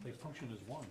They function as one.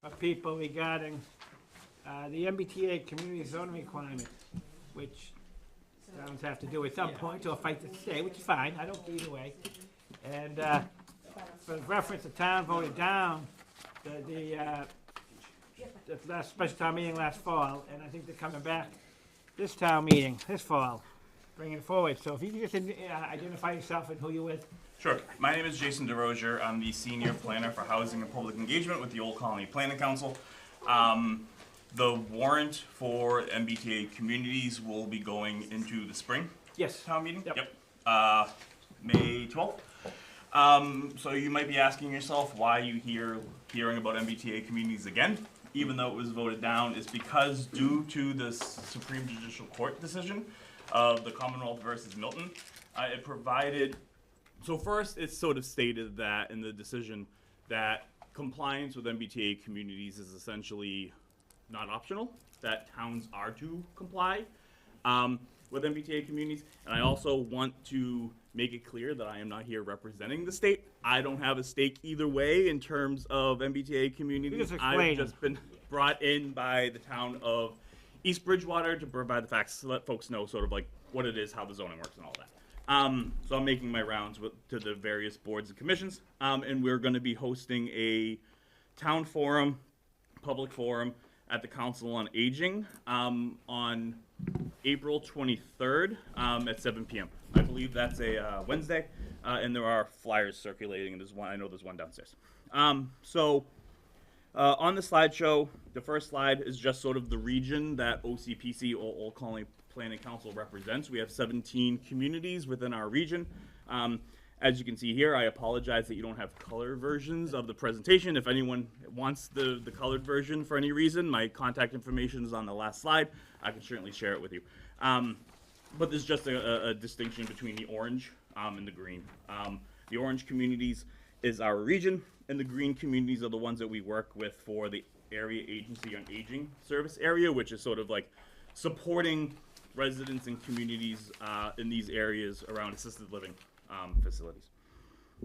of people regarding the MBTA community zoning requirement, which towns have to do at some point or fight to stay, which is fine, I don't care either way. And for reference, the town voted down the last special town meeting last fall, and I think they're coming back this town meeting, this fall, bringing it forward. So if you could just identify yourself and who you're with. Sure. My name is Jason DeRozier. I'm the Senior Planner for Housing and Public Engagement with the Old Colony Planning Council. The warrant for MBTA communities will be going into the spring town meeting. Yep. May 12th. So you might be asking yourself why you hearing about MBTA communities again, even though it was voted down. Is because due to the Supreme Judicial Court decision of the Commonwealth versus Milton, it provided. So first, it's sort of stated that in the decision that compliance with MBTA communities is essentially not optional, that towns are to comply with MBTA communities. And I also want to make it clear that I am not here representing the state. I don't have a stake either way in terms of MBTA communities. I've just been brought in by the town of East Bridgewater to provide the facts to let folks know sort of like what it is, how the zoning works and all that. So I'm making my rounds to the various boards and commissions, and we're going to be hosting a town forum, public forum, at the Council on Aging on April 23rd at 7 p.m. I believe that's a Wednesday, and there are flyers circulating, and I know there's one downstairs. On the slideshow, the first slide is just sort of the region that OCPC, or Old Colony Planning Council, represents. We have 17 communities within our region. As you can see here, I apologize that you don't have color versions of the presentation. If anyone wants the colored version for any reason, my contact information is on the last slide. I can certainly share it with you. But there's just a distinction between the orange and the green. The orange communities is our region, and the green communities are the ones that we work with for the Area Agency on Aging service area, which is sort of like supporting residents and communities in these areas around assisted living facilities.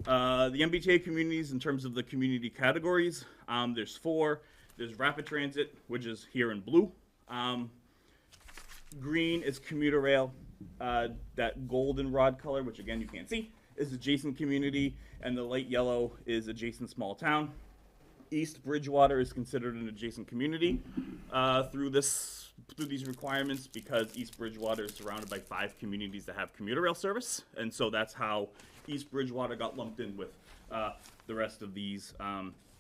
The MBTA communities, in terms of the community categories, there's 4. There's rapid transit, which is here in blue. Green is commuter rail. That goldenrod color, which again you can't see, is adjacent community, and the light yellow is adjacent small town. East Bridgewater is considered an adjacent community through these requirements because East Bridgewater is surrounded by 5 communities that have commuter rail service, and so that's how East Bridgewater got lumped in with the rest of these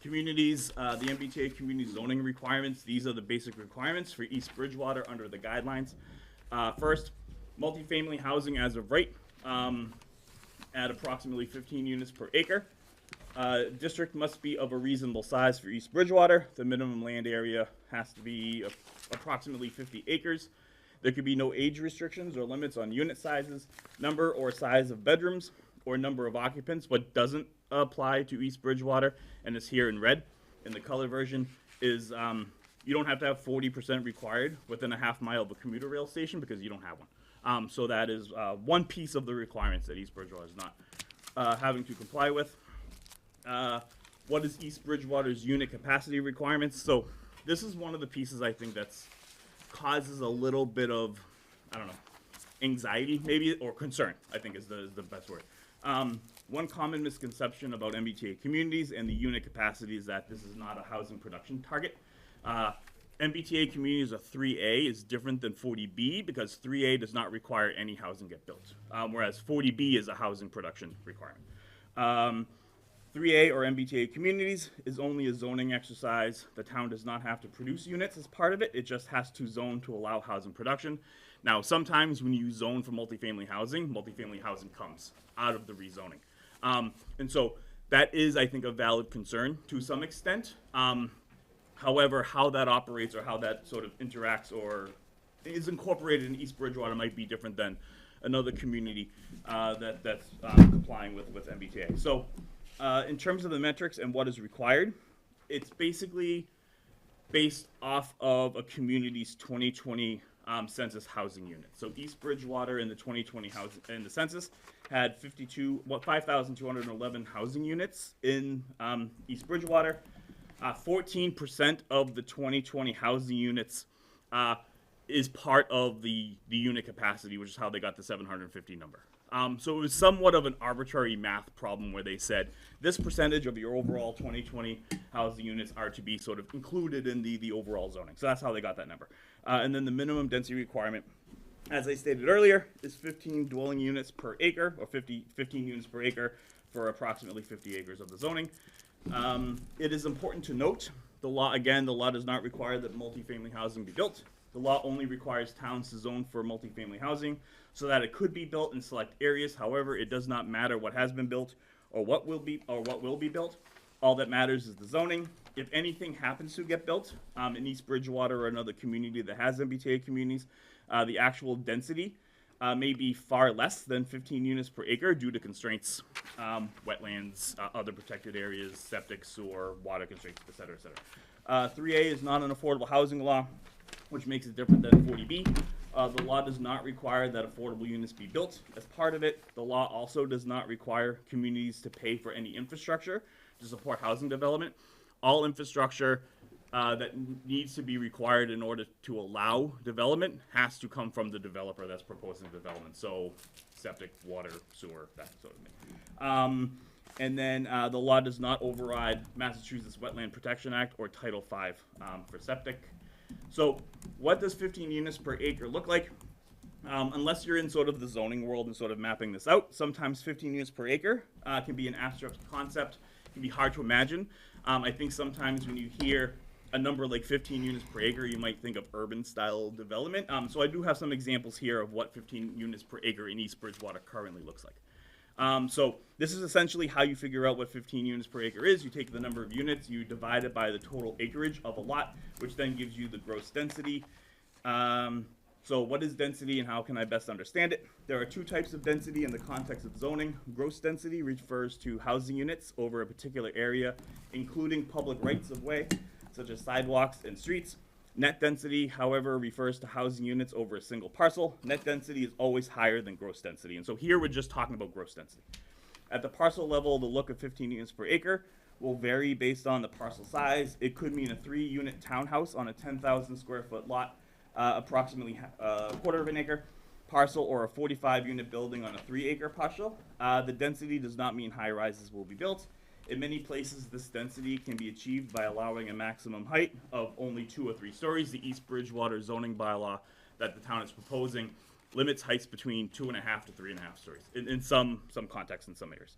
communities. The MBTA community zoning requirements, these are the basic requirements for East Bridgewater under the guidelines. First, multifamily housing as of right at approximately 15 units per acre. District must be of a reasonable size for East Bridgewater. The minimum land area has to be approximately 50 acres. There could be no age restrictions or limits on unit sizes, number or size of bedrooms, or number of occupants. What doesn't apply to East Bridgewater, and is here in red, in the color version, is you don't have to have 40% required within a half mile of a commuter rail station because you don't have one. So that is one piece of the requirements that East Bridgewater is not having to comply with. What is East Bridgewater's unit capacity requirements? So this is one of the pieces I think that's causes a little bit of, I don't know, anxiety maybe, or concern, I think is the best word. One common misconception about MBTA communities and the unit capacity is that this is not a housing production target. MBTA communities of 3A is different than 40B because 3A does not require any housing get built, whereas 40B is a housing production requirement. 3A or MBTA communities is only a zoning exercise. The town does not have to produce units as part of it. It just has to zone to allow housing production. Now, sometimes when you zone for multifamily housing comes out of the rezoning. And so that is, I think, a valid concern to some extent. However, how that operates or how that sort of interacts or is incorporated in East Bridgewater might be different than another community that's complying with MBTA. So in terms of the metrics and what is required, it's basically based off of a community's 2020 census housing units. So East Bridgewater in the 2020 in the census had 5,211 housing units in East Bridgewater. 14% of the 2020 housing units is part of the unit capacity, which is how they got the 750 number. So it was somewhat of an arbitrary math problem where they said this percentage of your overall 2020 housing units are to be sort of included in the overall zoning. So that's how they got that number. And then the minimum density requirement, as I stated earlier, is 15 dwelling units per acre, or 15 units per acre for approximately 50 acres of the zoning. It is important to note, the law does not require that multifamily housing be built. The law only requires towns to zone for multifamily housing so that it could be built in select areas. However, it does not matter what has been built or what will be built. All that matters is the zoning. If anything happens to get built in East Bridgewater or another community that has MBTA communities, the actual density may be far less than 15 units per acre due to constraints, wetlands, other protected areas, septic, sewer, water constraints, et cetera, et cetera. 3A is not an affordable housing law, which makes it different than 40B. The law does not require that affordable units be built. As part of it, the law also does not require communities to pay for any infrastructure to support housing development. All infrastructure that needs to be required in order to allow development has to come from the developer that's proposing development. So septic, water, sewer, that sort of thing. And then the law does not override Massachusetts Wetland Protection Act or Title V for septic. So what does 15 units per acre look like? Unless you're in sort of the zoning world and sort of mapping this out, sometimes 15 units per acre can be an abstract concept. It can be hard to imagine. I think sometimes when you hear a number like 15 units per acre, you might think of urban style development. So I do have some examples here of what 15 units per acre in East Bridgewater currently looks like. So this is essentially how you figure out what 15 units per acre is. You take the number of units, you divide it by the total acreage of a lot, which then gives you the gross density. So what is density and how can I best understand it? There are two types of density in the context of zoning. Gross density refers to housing units over a particular area, including public rights of way, such as sidewalks and streets. Net density, however, refers to housing units over a single parcel. Net density is always higher than gross density. And so here we're just talking about gross density. At the parcel level, the look of 15 units per acre will vary based on the parcel size. It could mean a 3-unit townhouse on a 10,000 square foot lot, approximately a quarter of an acre parcel, or a 45-unit building on a 3-acre parcel. The density does not mean high rises will be built. In many places, this density can be achieved by allowing a maximum height of only 2 or 3 stories. The East Bridgewater zoning bylaw that the town is proposing limits heights between 2.5 to 3.5 stories in some contexts in some areas.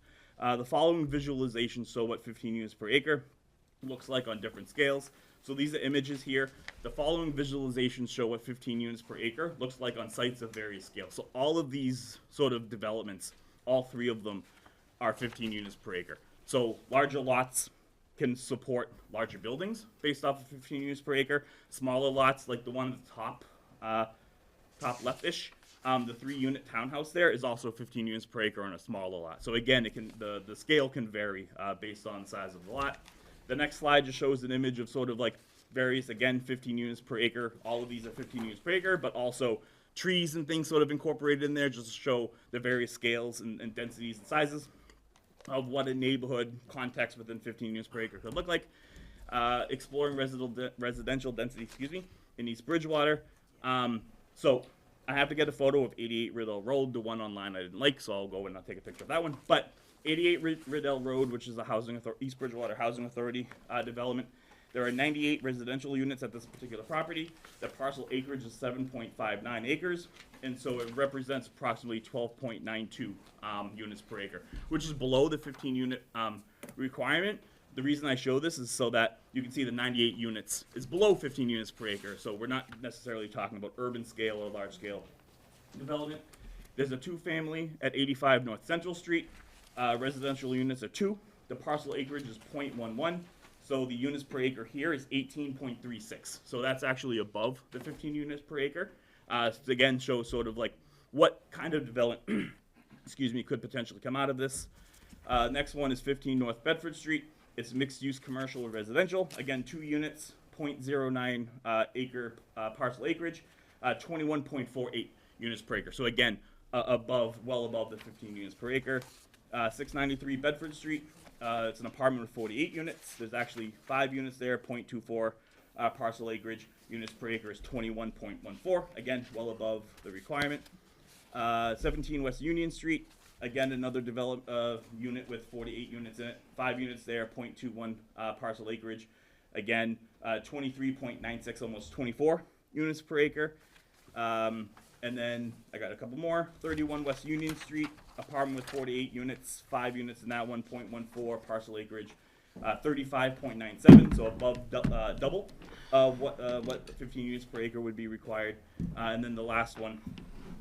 The following visualizations show what 15 units per acre looks like on different scales. So these are images here. The following visualizations show what 15 units per acre looks like on sites of various scales. So all of these sort of developments, all 3 of them are 15 units per acre. So larger lots can support larger buildings based off of 15 units per acre. Smaller lots, like the one at the top left-ish, the 3-unit townhouse there is also 15 units per acre on a smaller lot. So again, the scale can vary based on size of the lot. The next slide just shows an image of sort of like various, again, 15 units per acre. All of these are 15 units per acre, but also trees and things sort of incorporated in there just to show the various scales and densities and sizes of what a neighborhood context within 15 units per acre could look like. Exploring residential density, in East Bridgewater. So I have to get a photo of 88 Riddell Road, the one online I didn't like, so I'll go and I'll take a picture of that one. But 88 Riddell Road, which is a East Bridgewater Housing Authority development. There are 98 residential units at this particular property. The parcel acreage is 7.59 acres, and so it represents approximately 12.92 units per acre, which is below the 15-unit requirement. The reason I show this is so that you can see the 98 units is below 15 units per acre, so we're not necessarily talking about urban scale or large scale development. There's a 2-family at 85 North Central Street. Residential units are 2. The parcel acreage is 0.11. So the units per acre here is 18.36. So that's actually above the 15 units per acre. Again, shows sort of like what kind of development, could potentially come out of this. Next one is 15 North Bedford Street. It's mixed-use commercial or residential. Again, 2 units, 0.09 acre parcel acreage, 21.48 units per acre. So again, well above the 15 units per acre. 693 Bedford Street. It's an apartment with 48 units. There's actually 5 units there, 0.24 parcel acreage. Units per acre is 21.14. Again, well above the requirement. 17 West Union Street. Again, another developed unit with 48 units in it. 5 units there, 0.21 parcel acreage. Again, 23.96, almost 24 units per acre. And then I got a couple more. 31 West Union Street, apartment with 48 units, 5 units in that one, 0.14 parcel acreage. 35.97, so above double what 15 units per acre would be required. And then the last one,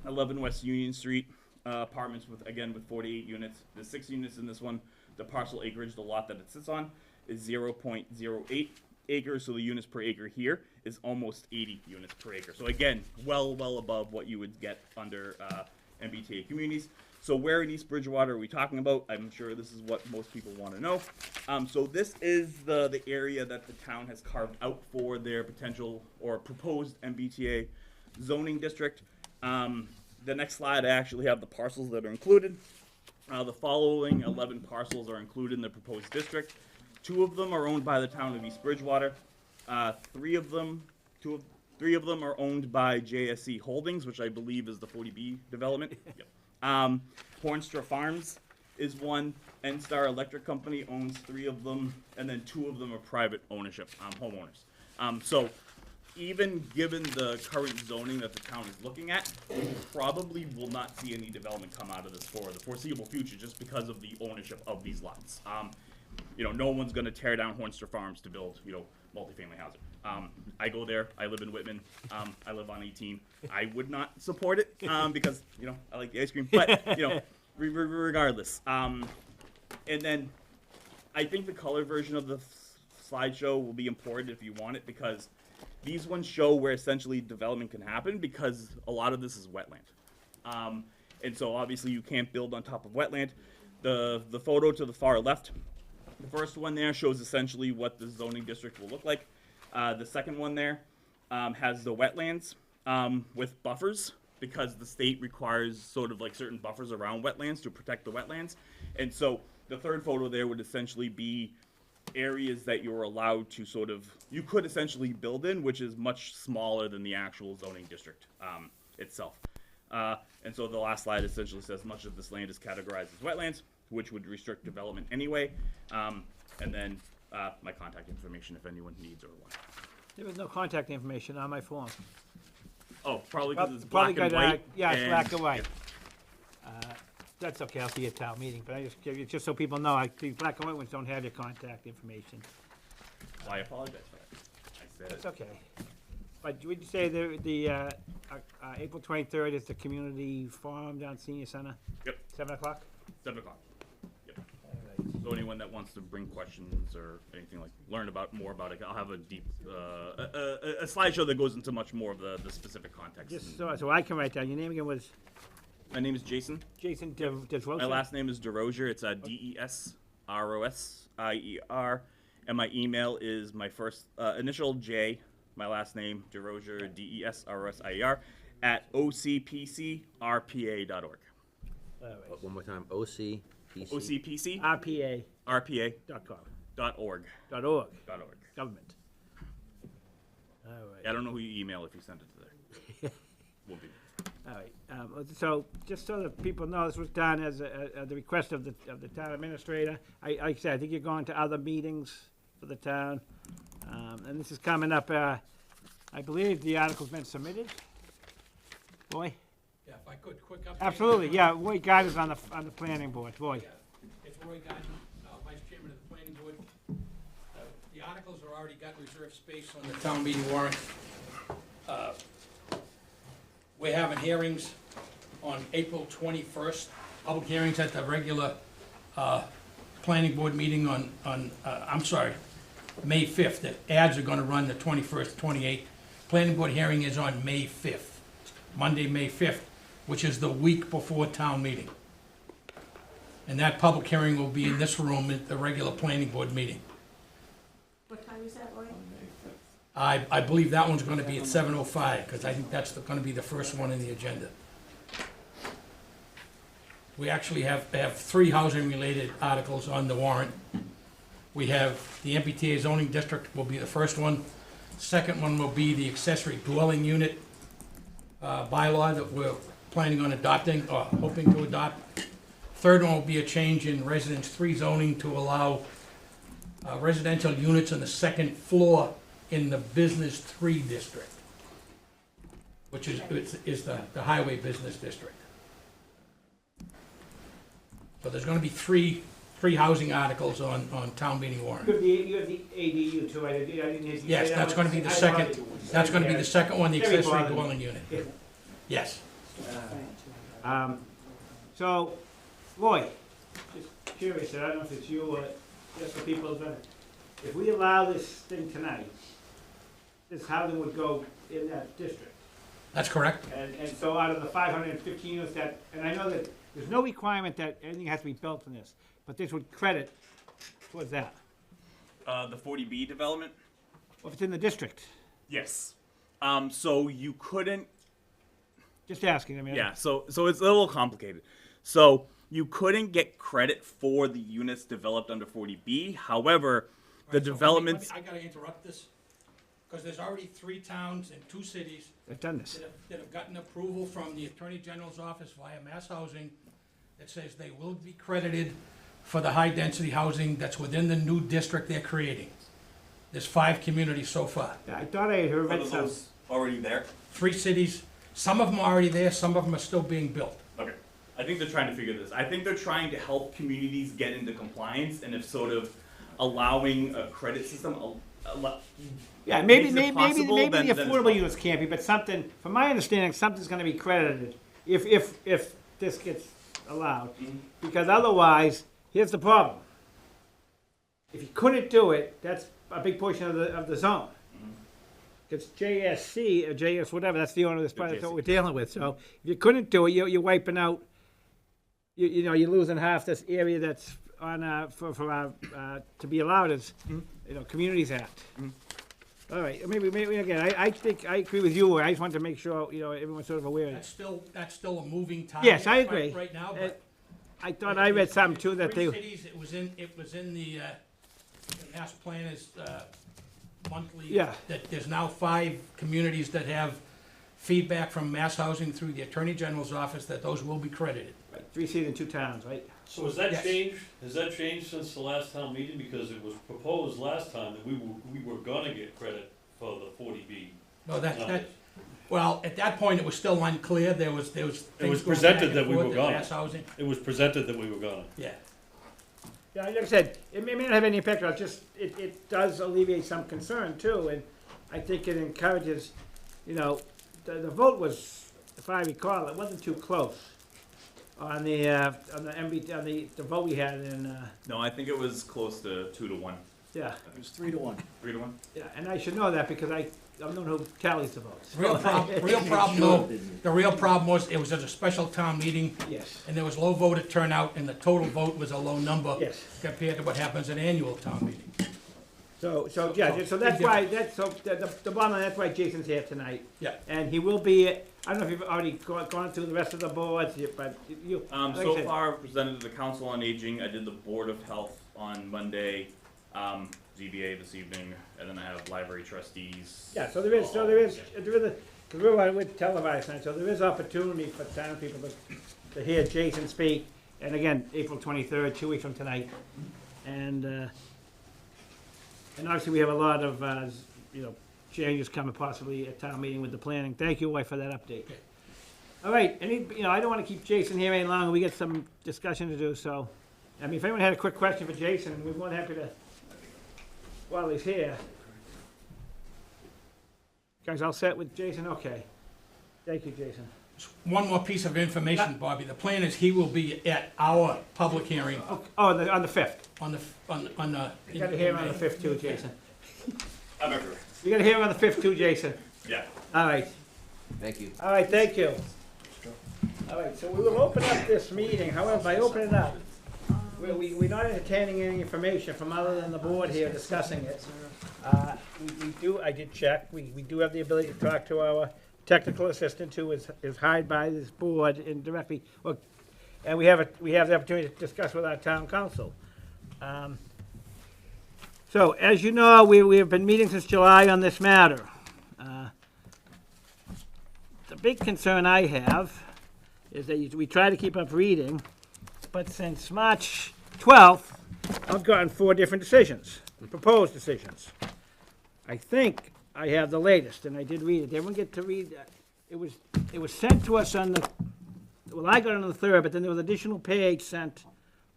11 West Union Street, apartments with 48 units. There's 6 units in this one. The parcel acreage, the lot that it sits on, is 0.08 acres, so the units per acre here is almost 80 units per acre. So again, well above what you would get under MBTA communities. So where in East Bridgewater are we talking about? I'm sure this is what most people want to know. So this is the area that the town has carved out for their potential or proposed MBTA zoning district. The next slide, I actually have the parcels that are included. The following 11 parcels are included in the proposed district. 2 of them are owned by the town of East Bridgewater. 3 of them are owned by JSC Holdings, which I believe is the 40B development. Yep. Hornstra Farms is one. N-Star Electric Company owns 3 of them, and then 2 of them are private ownership, homeowners. So even given the current zoning that the town is looking at, we probably will not see any development come out of this for the foreseeable future, just because of the ownership of these lots. No one's going to tear down Hornstra Farms to build, multifamily housing. I go there. I live in Whitman. I live on 18. I would not support it because, I like the ice cream. But, regardless. And then I think the color version of the slideshow will be important if you want it, because these ones show where essentially development can happen, because a lot of this is wetland. And so obviously you can't build on top of wetland. The photo to the far left, the first one there shows essentially what the zoning district will look like. The second one there has the wetlands with buffers, because the state requires sort of like certain buffers around wetlands to protect the wetlands. And so the third photo there would essentially be areas that you're allowed to you could essentially build in, which is much smaller than the actual zoning district itself. And so the last slide essentially says much of this land is categorized as wetlands, which would restrict development anyway. And then my contact information if anyone needs or wants. There was no contact information on my form. Oh, probably because it's black and white. Yeah, it's black and white. That's okay, I'll see you at town meeting, but just so people know, the black and white ones don't have your contact information. Well, I apologize for that. I said That's okay. But would you say the April 23rd is the community forum down Senior Center? Yep. 7 o'clock? 7 o'clock. Yep. So anyone that wants to bring questions or anything learn more about it, I'll have a deep a slideshow that goes into much more of the specific context. Just so I can write down, your name again was? My name is Jason. Jason DeRosier? My last name is DeRosier. It's DESROSIER. And my email is my first initial J, my last name, DeRosier, DESROSIER, at ocpcrpa.org. One more time, OCPC. OCPC? RPA. RPA.com. .org. .org. .org. Government. All right. I don't know who you email if you send it to there. Will be. All right. So just so that people know, this was done as the request of the town administrator. Like I said, I think you're going to other meetings for the town, and this is coming up. I believe the article's been submitted. Roy? Yeah, if I could, quick update. Absolutely. Yeah, Roy Gardner's on the planning board. Roy. Yeah, it's Roy Gardner, Vice Chairman of the Planning Board. The articles are already got reserved space on the town meeting warrant. We're having hearings on April 21st, public hearings at the regular planning board meeting on May 5th. The ads are gonna run the 21st, 28th. Planning board hearing is on May 5th, Monday, May 5th, which is the week before town meeting. And that public hearing will be in this room at the regular planning board meeting. What time is that, Roy? I believe that one's gonna be at 7:05, because I think that's gonna be the first one in the agenda. We actually have 3 housing-related articles on the warrant. We have the MBTA zoning district will be the first one. Second one will be the accessory dwelling unit bylaw that we're planning on adopting, or hoping to adopt. Third one will be a change in residence 3 zoning to allow residential units on the second floor in the business 3 district, which is the highway business district. So there's gonna be three housing articles on town meeting warrant. You have the ADU too, I didn't hear you say Yes, that that's one. gonna be the I second, apologize. that's gonna be the second one, the Very accessory bothered. dwelling unit. Yeah. Yes. So, Roy, just curious, I don't know if it's you or just the people that, if we allow this thing tonight, this housing would go in that district. That's correct. And so out of the 515 units that, and I know that there's no requirement that anything has to be built in this, but this would credit towards that. The 40B development? Well, if it's in the district, Yes. So you couldn't, just asking, I mean. yeah, so it's a little complicated. So you couldn't get credit for the units developed under 40B. However, the Right, so developments, I gotta interrupt this, because there's already 3 towns and 2 cities They've done this. that have gotten approval from the Attorney General's office via Mass Housing that says they will be credited for the high-density housing that's within the new district they're creating. There's 5 communities so far. Yeah, I thought I had heard are read some. those already there? 3 cities, some of them are already there, some of them are still being built. Okay. I think they're trying to figure this. I think they're trying to help communities get into compliance, and if sort of allowing a credit system. Yeah, maybe makes it maybe possible, maybe then the it's affordable fine. units can't be, but something, from my understanding, something's gonna be credited if this gets allowed. Mhm. Because otherwise, here's the problem. If you couldn't do it, that's a big portion of the zone. It's JSC or JS whatever, that's the owner of this part, that's what JSC. we're dealing with. So if you couldn't do it, you're wiping out, you know, you're losing half this area that's on, to be allowed as, you know, Communities Act. All right, maybe again, I think, I agree with you, I just wanted to make sure, you know, everyone's sort of aware of it. That's still a moving target. Yes, I agree. Right now, Uh, but. I thought I read something too that they, 3 cities, it was in the Mass Planners monthly. Yeah. That there's now 5 communities that have feedback from Mass Housing through the Attorney General's office that those will be credited. 3 cities and 2 towns, right? So has that Yes. changed, has that changed since the last town meeting? Because it was proposed last time that we were gonna get credit for the 40B. No, well, at that point, it was still unclear, there was things going back presented and that we forth were at gonna. Mass Housing, It was presented that we were gonna. yeah. Yeah, like I said, it may not have any impact, but it does alleviate some concern too, and I think it encourages, you know, the vote was, if I recall, it wasn't too close on the MB, on the vote we had in, No, I think it was close to 2-1. yeah, It was 3-1. 3-1. yeah, and I should know that because I'm the one who tallies the votes. Real problem though, the real problem was, it was at a special town meeting, Yes, and there was low voter turnout, and the total vote was a low number yes. compared to what happens at annual town meeting. So that's big why, the bottom line, that's why Jason's here tonight. Yeah. And he will be, I don't know if you've already gone through the rest of the boards, but you. like I So said, far, presented to the Council on Aging. I did the Board of Health on Monday, ZBA this evening, and then I have library trustees. Yeah, so there is, because we're televised tonight, so there is opportunity for town people to hear Jason speak. And again, April 23rd, 2 weeks from tonight. And obviously, we have a lot of, you know, changes coming possibly at town meeting with the planning. Thank you, Roy, for that update. All right, you know, I don't want to keep Jason here any longer. We got some discussion to do, so. I mean, if anyone had a quick question for Jason, we're more than happy to, while he's here. Guys, all set with Jason? Okay. Thank you, Jason. One more piece of information, Bobby, the plan is he will be at our public hearing Oh, on the 5th. on the. You gotta hear him on the 5th too, Jason. I'm everywhere. You gotta hear him on the 5th too, Jason. Yeah. All right. Thank you. All right, thank you. All right, so we will open up this meeting. However, by opening it up, we're not entertaining any information from other than the board here discussing it. I did check, we do have the ability to talk to our technical assistant who is hired by this board and directly, well, and we have the opportunity to discuss with our town council. So, as you know, we have been meeting since July on this matter. The big concern I have is that we try to keep up reading, but since March 12th, I've gotten 4 different decisions, proposed decisions. I think I have the latest, and I did read it. Did everyone get to read? It was sent to us on the, well, I got it on the 3rd, but then there was an additional page sent,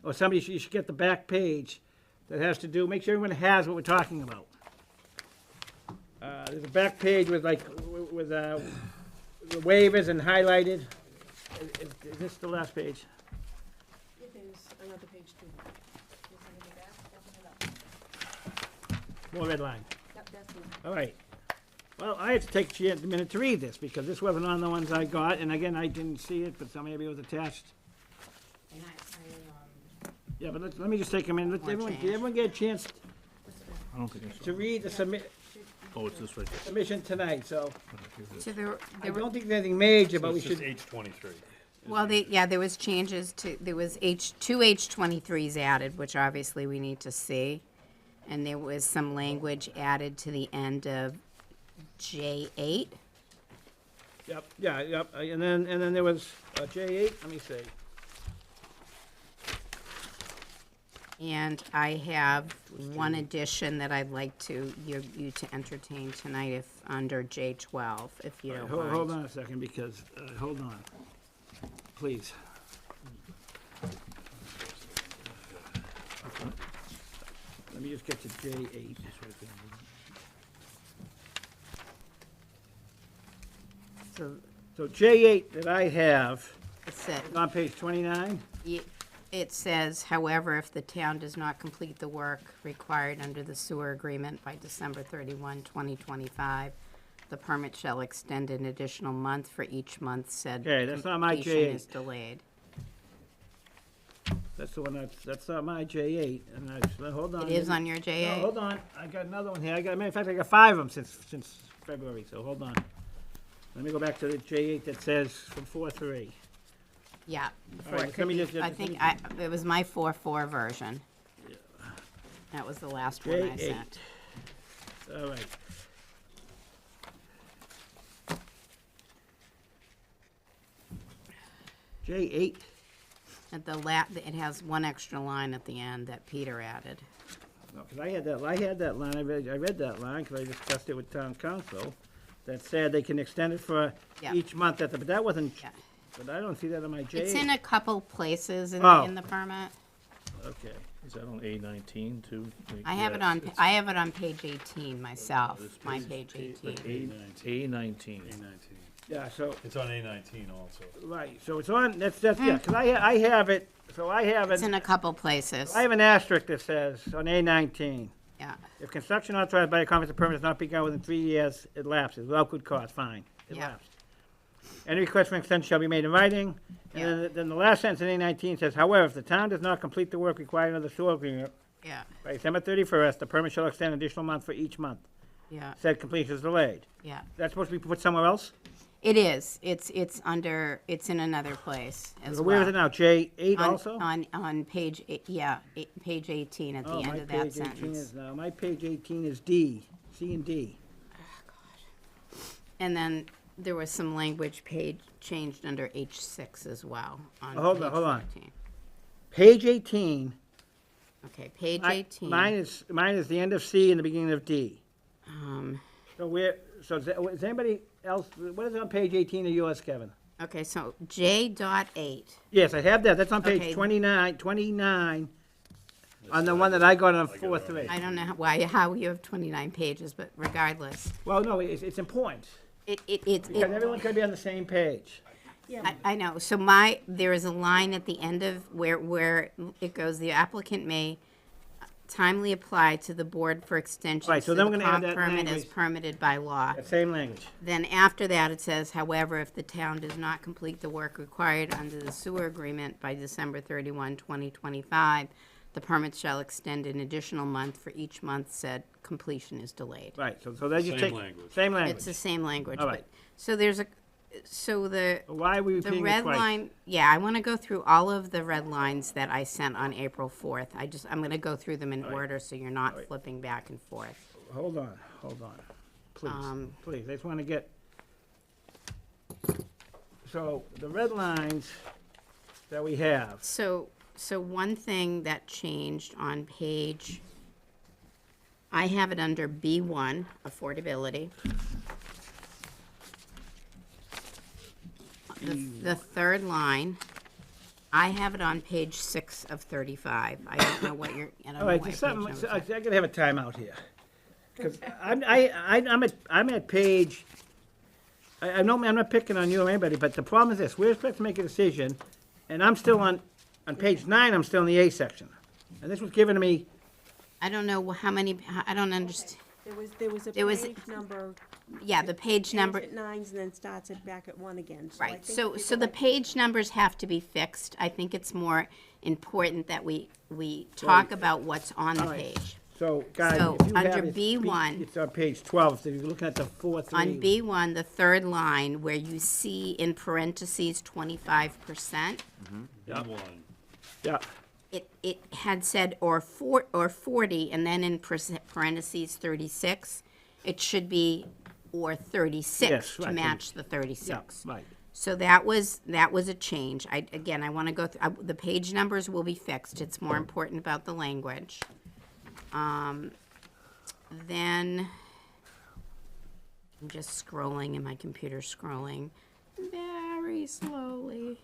or you should get the back page that has to do, make sure everyone has what we're talking about. There's a back page with the waivers and highlighted. Is this the last page? It is another page too. Is it in the back? Open it up. More red line. Yep, that's the one. All right. Well, I had to take a minute to read this because this wasn't on the ones I got, and again, I didn't see it, but maybe it was attached. And Yeah, but let me just take a minute. Let everyone get a chance I don't think I saw. to read the Oh, it's this right there. submission tonight, so So there I were, don't think there's anything major, but So we it's just should, H-23. well, there was changes to, there was two H-23s added, which obviously we need to see. And there was some language added to the end of J8. yep, and then there was J8, let me see. And I have one addition that I'd like you to entertain tonight if, under J12, if you don't mind. Hold on a second, because, hold on, please. Let me just get to J8. So J8 that I have It said, is on page 29. it says, however, if the town does not complete the work required under the sewer agreement by December 31, 2025, the permit shall extend an additional month for each month said Okay, that's not my completion J8. is delayed. That's the one that's not my J8, and hold on. It is on your No, J8? hold on, I got another one here, matter of fact, I got 5 of them since February, so hold on. Let me go back to the J8 that says from 4-3. Yeah. All right, let me just- I think it was my 4.4 version. That was the last one I J8. sent. All right. J8, At it has one extra line at the end that Peter added. no, because I had that line, I read that line, because I discussed it with town council, that said they can extend it for Yeah. each month but that wasn't, Yeah. but I don't see that on my J8. It's in a couple places Oh. in the permit. Okay, Is that on A19 too? I have it on page 18 myself, my page 18. A19. yeah, so, It's on A-19 also. right, so it's on, yeah, because I have it, so I have It's it, in a couple places. I have an asterisk that says on A19, Yeah, if construction authorized by a comprehensive permit has not begun within 3 years, it lapses, without good cause, fine, it Yeah. lapsed. Any request for an extension shall be made in writing, and then the last sentence in A19 says, however, if the town does not complete the work required under the sewer agreement yeah, by December 31st, the permit shall extend an additional month for each month, yeah, said completion is delayed. yeah. That's supposed to be put somewhere else? It is. It's in another place as So well. where is it now, J8 On- also? On page, page 18 at the Oh, end my of that page 18 sentence. is, my page 18 is D, C and D. And then there was some language page changed under H6 as well on Hold on, page hold on. 14. Page 18, Okay, page mi- 18. mine is the end of C and the beginning of D. Um, So is anybody else, what is on page 18 of yours, Kevin? okay, so J.8. Yes, I have that, that's on page Okay. 29, on the one that I got on 4-3. I don't know how you have 29 pages, but regardless, Well, no, it's important, because everyone's gonna be on the same page. I know. So there is a line at the end of where it goes, the applicant may timely apply to the board for extension. Right, so then we're gonna add that permit as language. permitted by law. That same language. Then after that, it says, however, if the town does not complete the work required under the sewer agreement by December 31, 2025, the permit shall extend an additional month for each month said completion is delayed. Right, so they just Same take. language. Same language. It's the same language. All right. but- So there's so the, Why are we the repeating it red twice? line, yeah, I want to go through all of the red lines that I sent on April 4th. I'm going to go through them in order so you're not flipping back and forth. Hold on, please, please, I just want to get, so the red lines that we have, So one thing that changed on page, I have it under B1, affordability. The third line, I have it on page 6 of 35. I don't know what you're, I don't know all why right, page just something, numbers I are. gotta have a timeout here. Because I'm at page, I know, I'm not picking on you or anybody, but the problem is this, we're supposed to make a decision, and I'm still on page 9, I'm still in the A section. And this was given to me, I don't know how many, I don't understand. There was a There was- page number. Yeah, the page number, Ends at 9s and then starts it back at 1 again. So I right, think so people the like- page numbers have to be fixed. I think it's more important that we talk about what's on the All right. page. so, guys, So, if you have under it, B1 it's on page 12, so you're looking at the 4-3. On B1, the third line, where you see in parentheses 25%, B1. Yeah, it had said or 40, and then in parentheses 36, it should be or 36 Yes, to right. match the yeah, 36. right. So that was a change. I want to go through, the page numbers will be fixed. It's more important about the language. Then, I'm just scrolling and my computer's scrolling very slowly.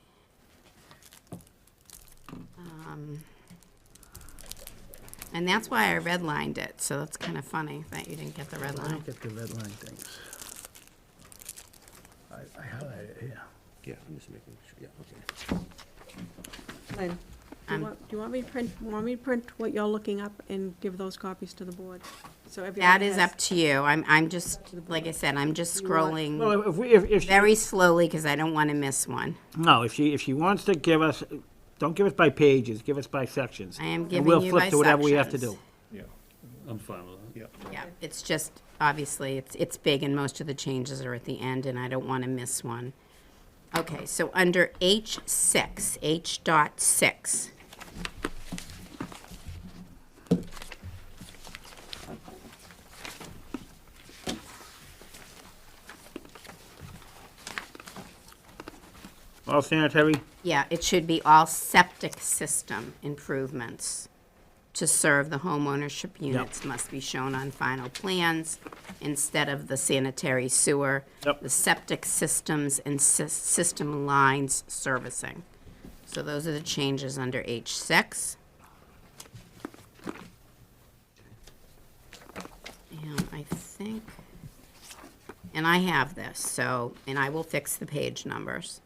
And that's why I redlined it, so that's kind of funny that you didn't get the red I line. don't get the red line things. I highlighted it here. Yeah, I'm just making sure, yeah, okay. Lynn, do you want me to print what you're looking up and give those copies to the board? So everyone That is has- up to you. I'm just, like I said, I'm just You want- scrolling Well, if she, very slowly because I don't want to miss one. no, if she wants to give us, don't give us by pages, give us by sections. I am And giving we'll you flip by to whatever we have to sections. do. Yeah, I'm fine with that. Yeah, it's just, obviously, it's big and most of the changes are at the end and I don't want to miss one. Okay, so under H6, H.6. All sanitary, Yeah, it should be all septic system improvements to serve the homeownership units must be shown on final plans instead of the sanitary sewer. Yep. The septic systems and system lines servicing. So those are the changes under H6. And I think, and I have this, so, and I will fix the page numbers.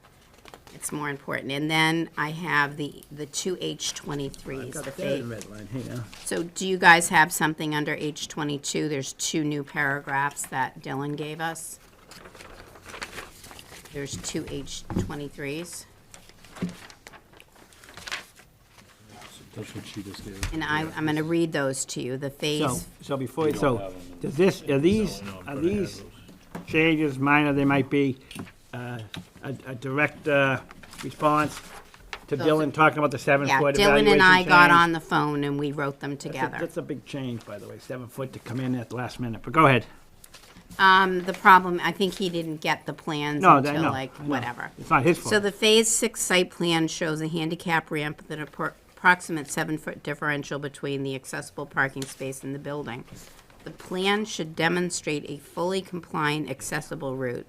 It's more important. And then I have the two H23s, got the that in fake. red line here. So do you guys have something under H22? There's two new paragraphs that Dylan gave us. There's two H23s. That's what she just gave. And I'm gonna read those to you, the So, phase. so before, We don't so, have them. does this, are these, No, I'm are gonna have these those. changes minor, they might be, a direct, response to Those Dylan talking about the 7-foot Yeah, evaluation Dylan and I got change? on the phone and we wrote them together. That's a big change, by the way, 7 foot to come in at the last minute, but go ahead. The problem, I think he didn't get the plans No, I until know, like, I know. whatever. It's not his fault. So the Phase 6 site plan shows a handicap ramp with an approximate 7-foot differential between the accessible parking space and the building. The plan should demonstrate a fully compliant accessible route.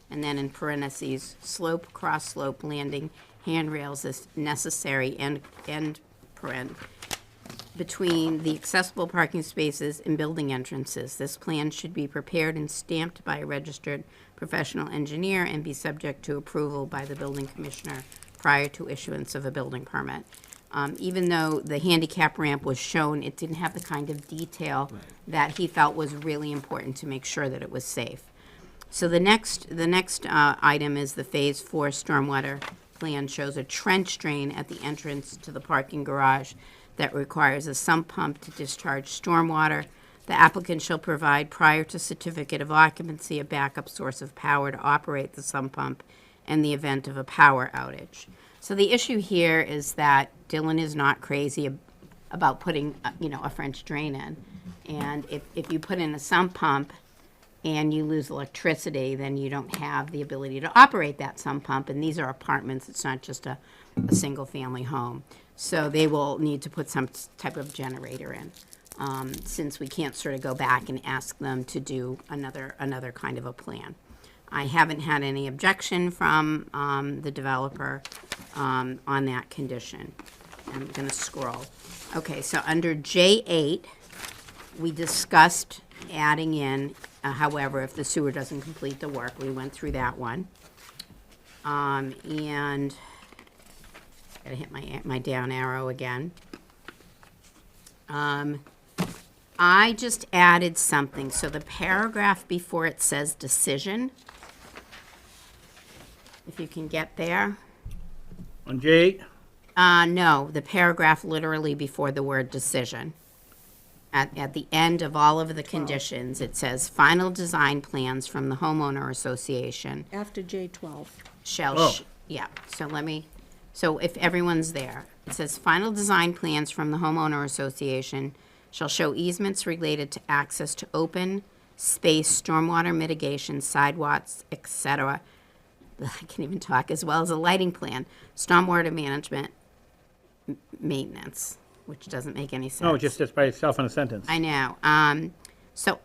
And then in parentheses, slope, cross-slope, landing, handrails as necessary, end paren, between the accessible parking spaces and building entrances. This plan should be prepared and stamped by a registered professional engineer and be subject to approval by the building commissioner prior to issuance of a building permit. Even though the handicap ramp was shown, it didn't have the kind of detail that he felt was really important to make sure that it was safe. So the next item is the Phase 4 stormwater plan shows a trench drain at the entrance to the parking garage that requires a sump pump to discharge stormwater. The applicant shall provide prior to certificate of occupancy a backup source of power to operate the sump pump in the event of a power outage. So the issue here is that Dylan is not crazy about putting, a French drain in. And if you put in a sump pump and you lose electricity, then you don't have the ability to operate that sump pump. And these are apartments, it's not just a single-family home. So they will need to put some type of generator in, since we can't sort of go back and ask them to do another kind of a plan. I haven't had any objection from the developer on that condition. I'm going to scroll. Okay, so under J8, we discussed adding in, however, if the sewer doesn't complete the work. We went through that one. And gotta hit my down arrow again. I just added something. So the paragraph before it says decision, if you can get there. On J8? No, the paragraph literally before the word decision. At the end of all of the conditions, it says, final design plans from the homeowner association After J12. shall, yeah, so if everyone's there, it says, final design plans from the homeowner association shall show easements related to access to open space, stormwater mitigation, sidewalks, etc. I can't even talk, as well as a lighting plan, stormwater management, maintenance, which doesn't make any sense. No, it just sits by itself in a sentence. I know. So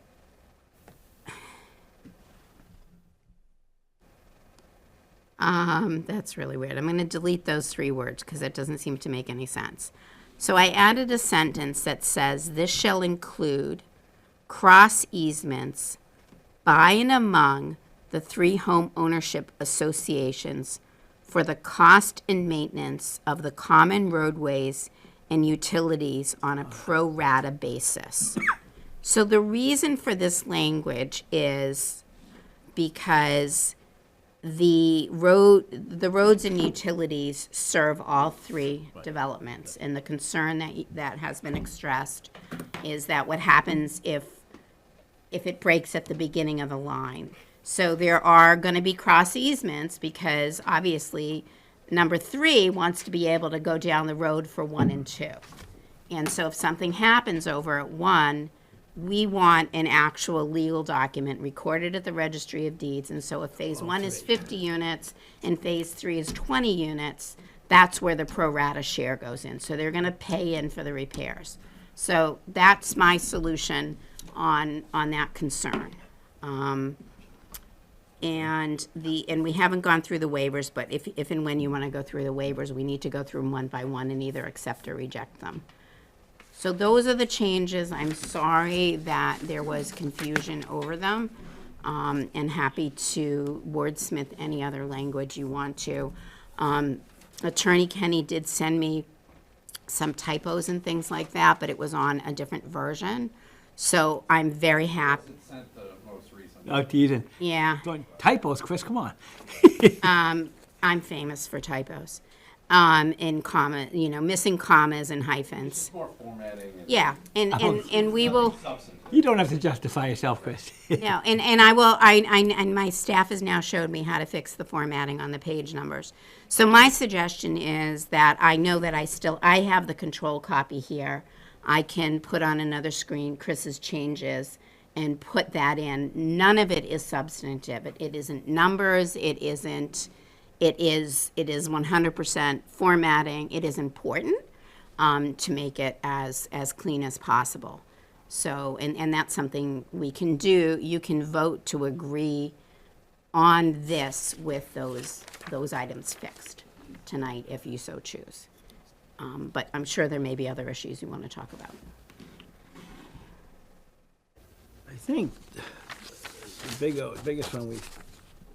that's really weird. I'm going to delete those 3 words because that doesn't seem to make any sense. So I added a sentence that says, this shall include cross easements by and among the 3 home ownership associations for the cost and maintenance of the common roadways and utilities on a pro rata basis. So the reason for this language is because the roads and utilities serve all 3 developments. And the concern that has been expressed is that what happens if it breaks at the beginning of a line. So there are going to be cross easements because obviously number 3 wants to be able to go down the road for 1 and 2. And so if something happens over at 1, we want an actual legal document recorded at the Registry of Deeds. And so if phase 1 is 50 units and phase 3 is 20 units, that's where the pro rata share goes in. So they're going to pay in for the repairs. So that's my solution on that concern. And we haven't gone through the waivers, but if and when you want to go through the waivers, we need to go through them one by one and either accept or reject them. So those are the changes. I'm sorry that there was confusion over them, and happy to wordsmith any other language you want to. Attorney Kenny did send me some typos and things like that, but it was on a different version. So I'm very happy. Oh, teasing. Yeah. Typos, Chris, come on. I'm famous for typos. In comma, missing commas and hyphens. More formatting. Yeah, and we will, You don't have to justify yourself, Chris. no, and I will, and my staff has now showed me how to fix the formatting on the page numbers. So my suggestion is that I know that I have the control copy here. I can put on another screen Chris's changes and put that in. None of it is substantive. It isn't numbers, it is 100% formatting. It is important to make it as clean as possible. So, and that's something we can do. You can vote to agree on this with those items fixed tonight if you so choose. But I'm sure there may be other issues you want to talk about. I think the biggest one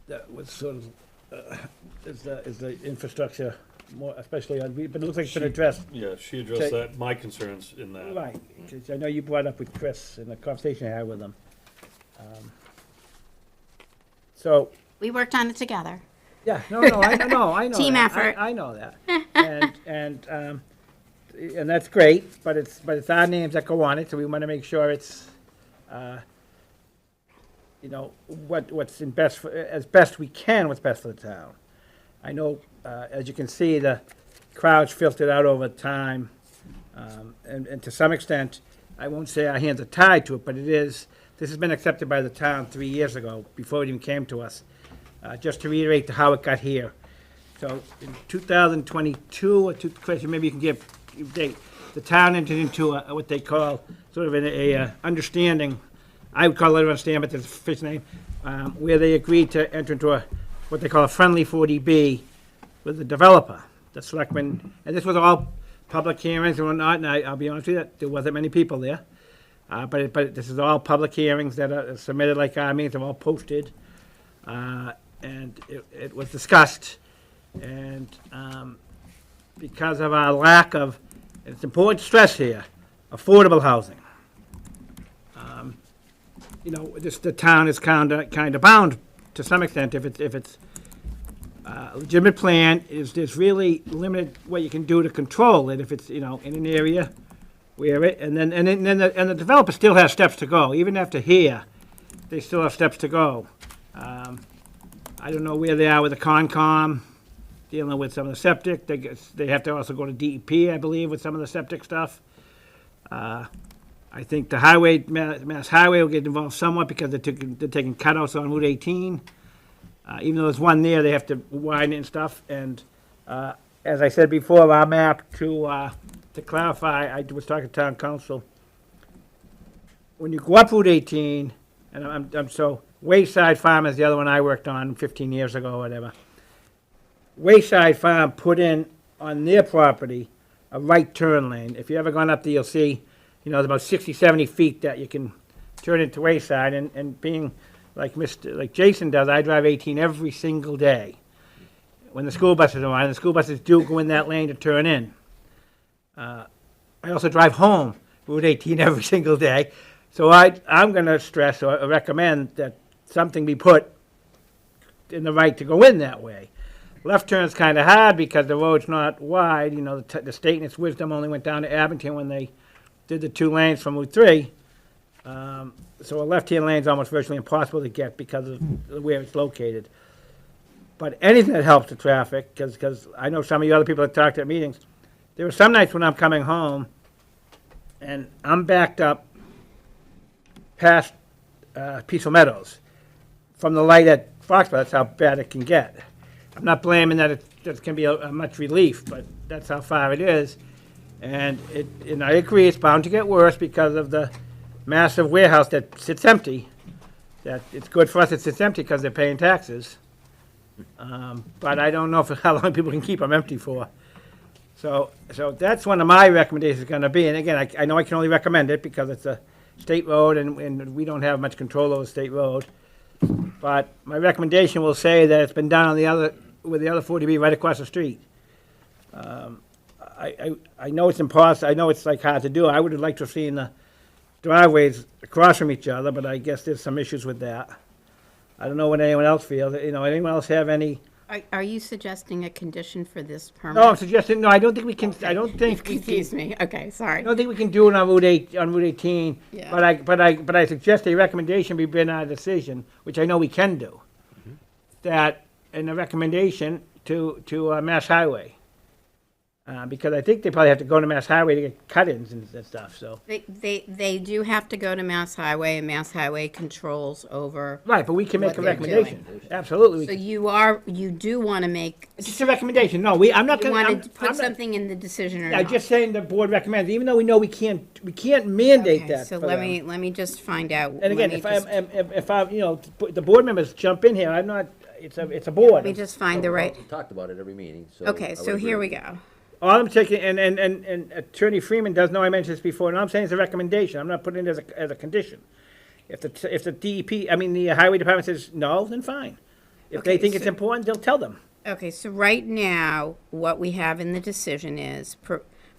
that was sort of is the infrastructure, more especially on, but it looks like it's been addressed. Yeah, she addressed that, my concerns in that. Right, 'cause I know you brought up with Chris in the conversation I had with him. So, We worked on it together. yeah, no, I know. Team that. effort. I know that. And that's great, but it's our names that go on it, so we want to make sure it's you know, what's in best, as best we can, what's best for the town. I know, as you can see, the crowd's filtered out over time, and to some extent, I won't say our hands are tied to it, but this has been accepted by the town 3 years ago, before it even came to us. Just to reiterate how it got here. So in 2022, or Chris, maybe you can give date, the town entered into what they call sort of a understanding, I would call it an understanding, but there's a official name, where they agreed to enter into what they call a friendly 40B with the developer, the selectmen, and this was all public hearings and whatnot, and I'll be honest with you, there wasn't many people there. But this is all public hearings that are submitted like our meetings, they're all posted. And it was discussed, and because of our lack of, it's important to stress here, affordable housing. You know, the town is kind of bound to some extent if it's a legitimate plan. There's really limited what you can do to control it if it's, you know, in an area where it, and the developer still has steps to go even after here. They still have steps to go. I don't know where they are with the Concom, dealing with some of the septic. They have to also go to DEP, I believe, with some of the septic stuff. I think the highway, Mass Highway will get involved somewhat because they're taking cutouts on Route 18. Even though there's one there, they have to widen it and stuff. And as I said before, our map to clarify, I was talking to town council. When you go up Route 18, and I'm so Wayside Farm is the other one I worked on 15 years ago or whatever. Wayside Farm put in on their property a right turn lane. If you ever gone up there, you'll see, you know, there's about 60, 70 feet that you can turn into Wayside. And being like Jason does, I drive 18 every single day when the school buses are on. And the school buses do go in that lane to turn in. I also drive home Route 18 every single day. So I'm going to stress or recommend that something be put in the right to go in that way. Left turn's kind of hard because the road's not wide. You know, the state in its wisdom only went down to Abington when they did the 2 lanes from Route 3. So a left-hand lane's almost virtually impossible to get because of where it's located. But anything that helps the traffic, because I know some of you other people that talked at meetings, there were some nights when I'm coming home and I'm backed up past Peaceful Meadows from the light at Foxborough. That's how bad it can get. I'm not blaming that it can be a much relief, but that's how far it is. And I agree, it's bound to get worse because of the massive warehouse that sits empty. That it's good for us it sits empty because they're paying taxes. But I don't know how long people can keep them empty for. So that's one of my recommendations going to be. And again, I know I can only recommend it because it's a state road and we don't have much control over the state road. But my recommendation will say that it's been done on with the other 40B right across the street. I know it's impossible. I know it's like hard to do. I would have liked to have seen the driveways across from each other, but I guess there's some issues with that. I don't know what anyone else feels. You know, anyone else have any? Are you suggesting a condition for this permit? No, I'm suggesting, no, I don't think we can, I don't think we can. Confuse me. Okay, sorry. I don't think we can do it on Route 18. Yeah. But I suggest a recommendation be in our decision, which I know we can do. That, and a recommendation to Mass Highway. Because I think they probably have to go to Mass Highway to get cut-ins and stuff, so. They do have to go to Mass Highway, and Mass Highway controls over. Right, but we can make What a they're recommendation. Absolutely. we So can. you do want to make, It's just a recommendation. No, I'm not you gonna. wanted to put I'm not- something in the decision or I'm not? just saying the board recommends, even though we know we can't mandate Okay, that so for let them. me just find out. And again, Let me if I, you know, the board members jump in here, I'm not, it's a board. Let me just find the right, We talked about it every meeting, so. okay, I so would here agree. we go. All I'm taking, and Attorney Freeman does know I mentioned this before, and all I'm saying is a recommendation. I'm not putting it as a condition. If the DEP, I mean, the Highway Department says no, then fine. If they Okay, think it's so- important, they'll tell them. Okay, so right now, what we have in the decision is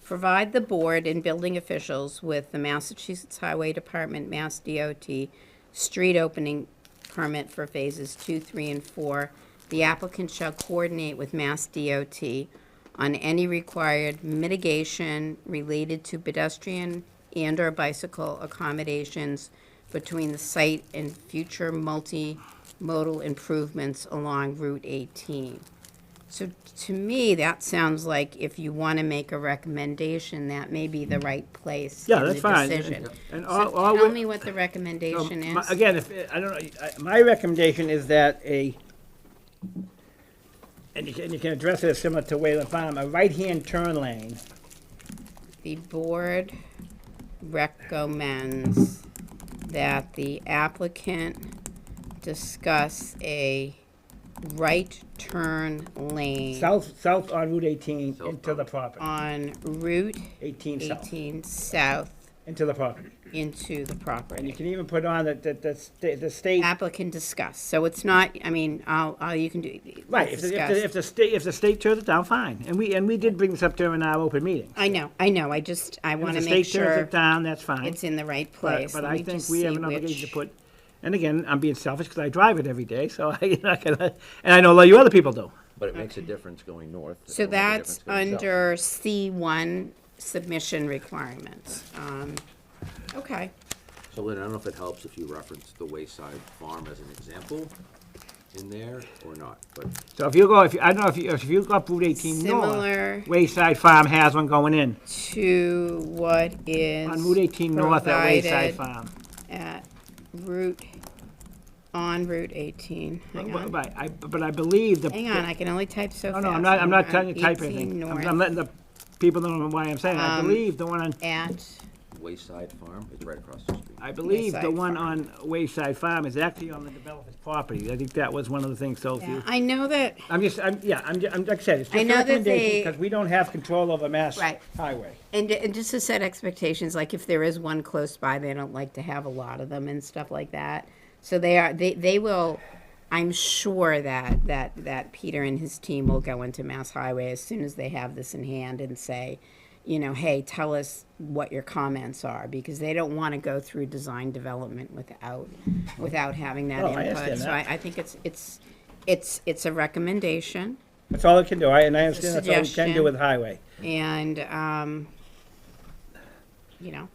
provide the board and building officials with the Massachusetts Highway Department, Mass DOT, street opening permit for phases 2, 3, and 4. The applicant shall coordinate with Mass DOT on any required mitigation related to pedestrian and/or bicycle accommodations between the site and future multimodal improvements along Route 18. So to me, that sounds like if you want to make a recommendation, that may be the right place Yeah, in that's the fine. decision. And So all tell we- me what the So, recommendation is. Again, if, I don't know, my recommendation is that and you can address it as similar to Wayland Farm, a right-hand turn lane. The board recommends that the applicant discuss a right turn lane South on Route 18 into the property. on Route 18 south, 18 south into the property. into the And you property. can even put on the state, Applicant discuss, so it's not, I mean, all you can do. right, if the state turns it down, fine. And we did bring this up during our open meeting. I know, I want to If make the state turns sure it down, that's fine. it's in the right But place. but Let I me think just we have see an obligation to which- put, and again, I'm being selfish because I drive it every day, so I'm not gonna, and I know a lot of you other people do. But it makes a difference going north. It So don't make a that's difference going south. under C1 submission requirements. Okay, So Lynn, I don't know if it helps if you reference the Wayside Farm as an example in there or not, but So if you go, I don't know if you go up Route 18 north, similar Wayside Farm has one going in. to what is On Route 18 north at Wayside provided Farm. at on Route 18. Hang on, But I believe the. hang on, I can only type so No, fast. no, I'm not On telling you to type 18 anything. north I'm letting the people know why I'm saying. I believe the one on, At, Wayside Farm is right across the street. I believe the Wayside one Farm. on Wayside Farm is actually on the developer's property. I think that was one of the things, so if yeah, you, I know that, I'm like I said, it's I just a know that recommendation they- because we don't have control over Mass Right. Highway. and just to set expectations, like if there is one close by, they don't like to have a lot of them and stuff like that. So they will, I'm sure that Peter and his team will go into Mass Highway as soon as they have this in hand and say, you know, hey, tell us what your comments are, because they don't want to go through design development without having that Oh, I input. understand So that. I think it's a recommendation, That's all it can do, and I understand that's all we can suggestion. do with highway. and, you know,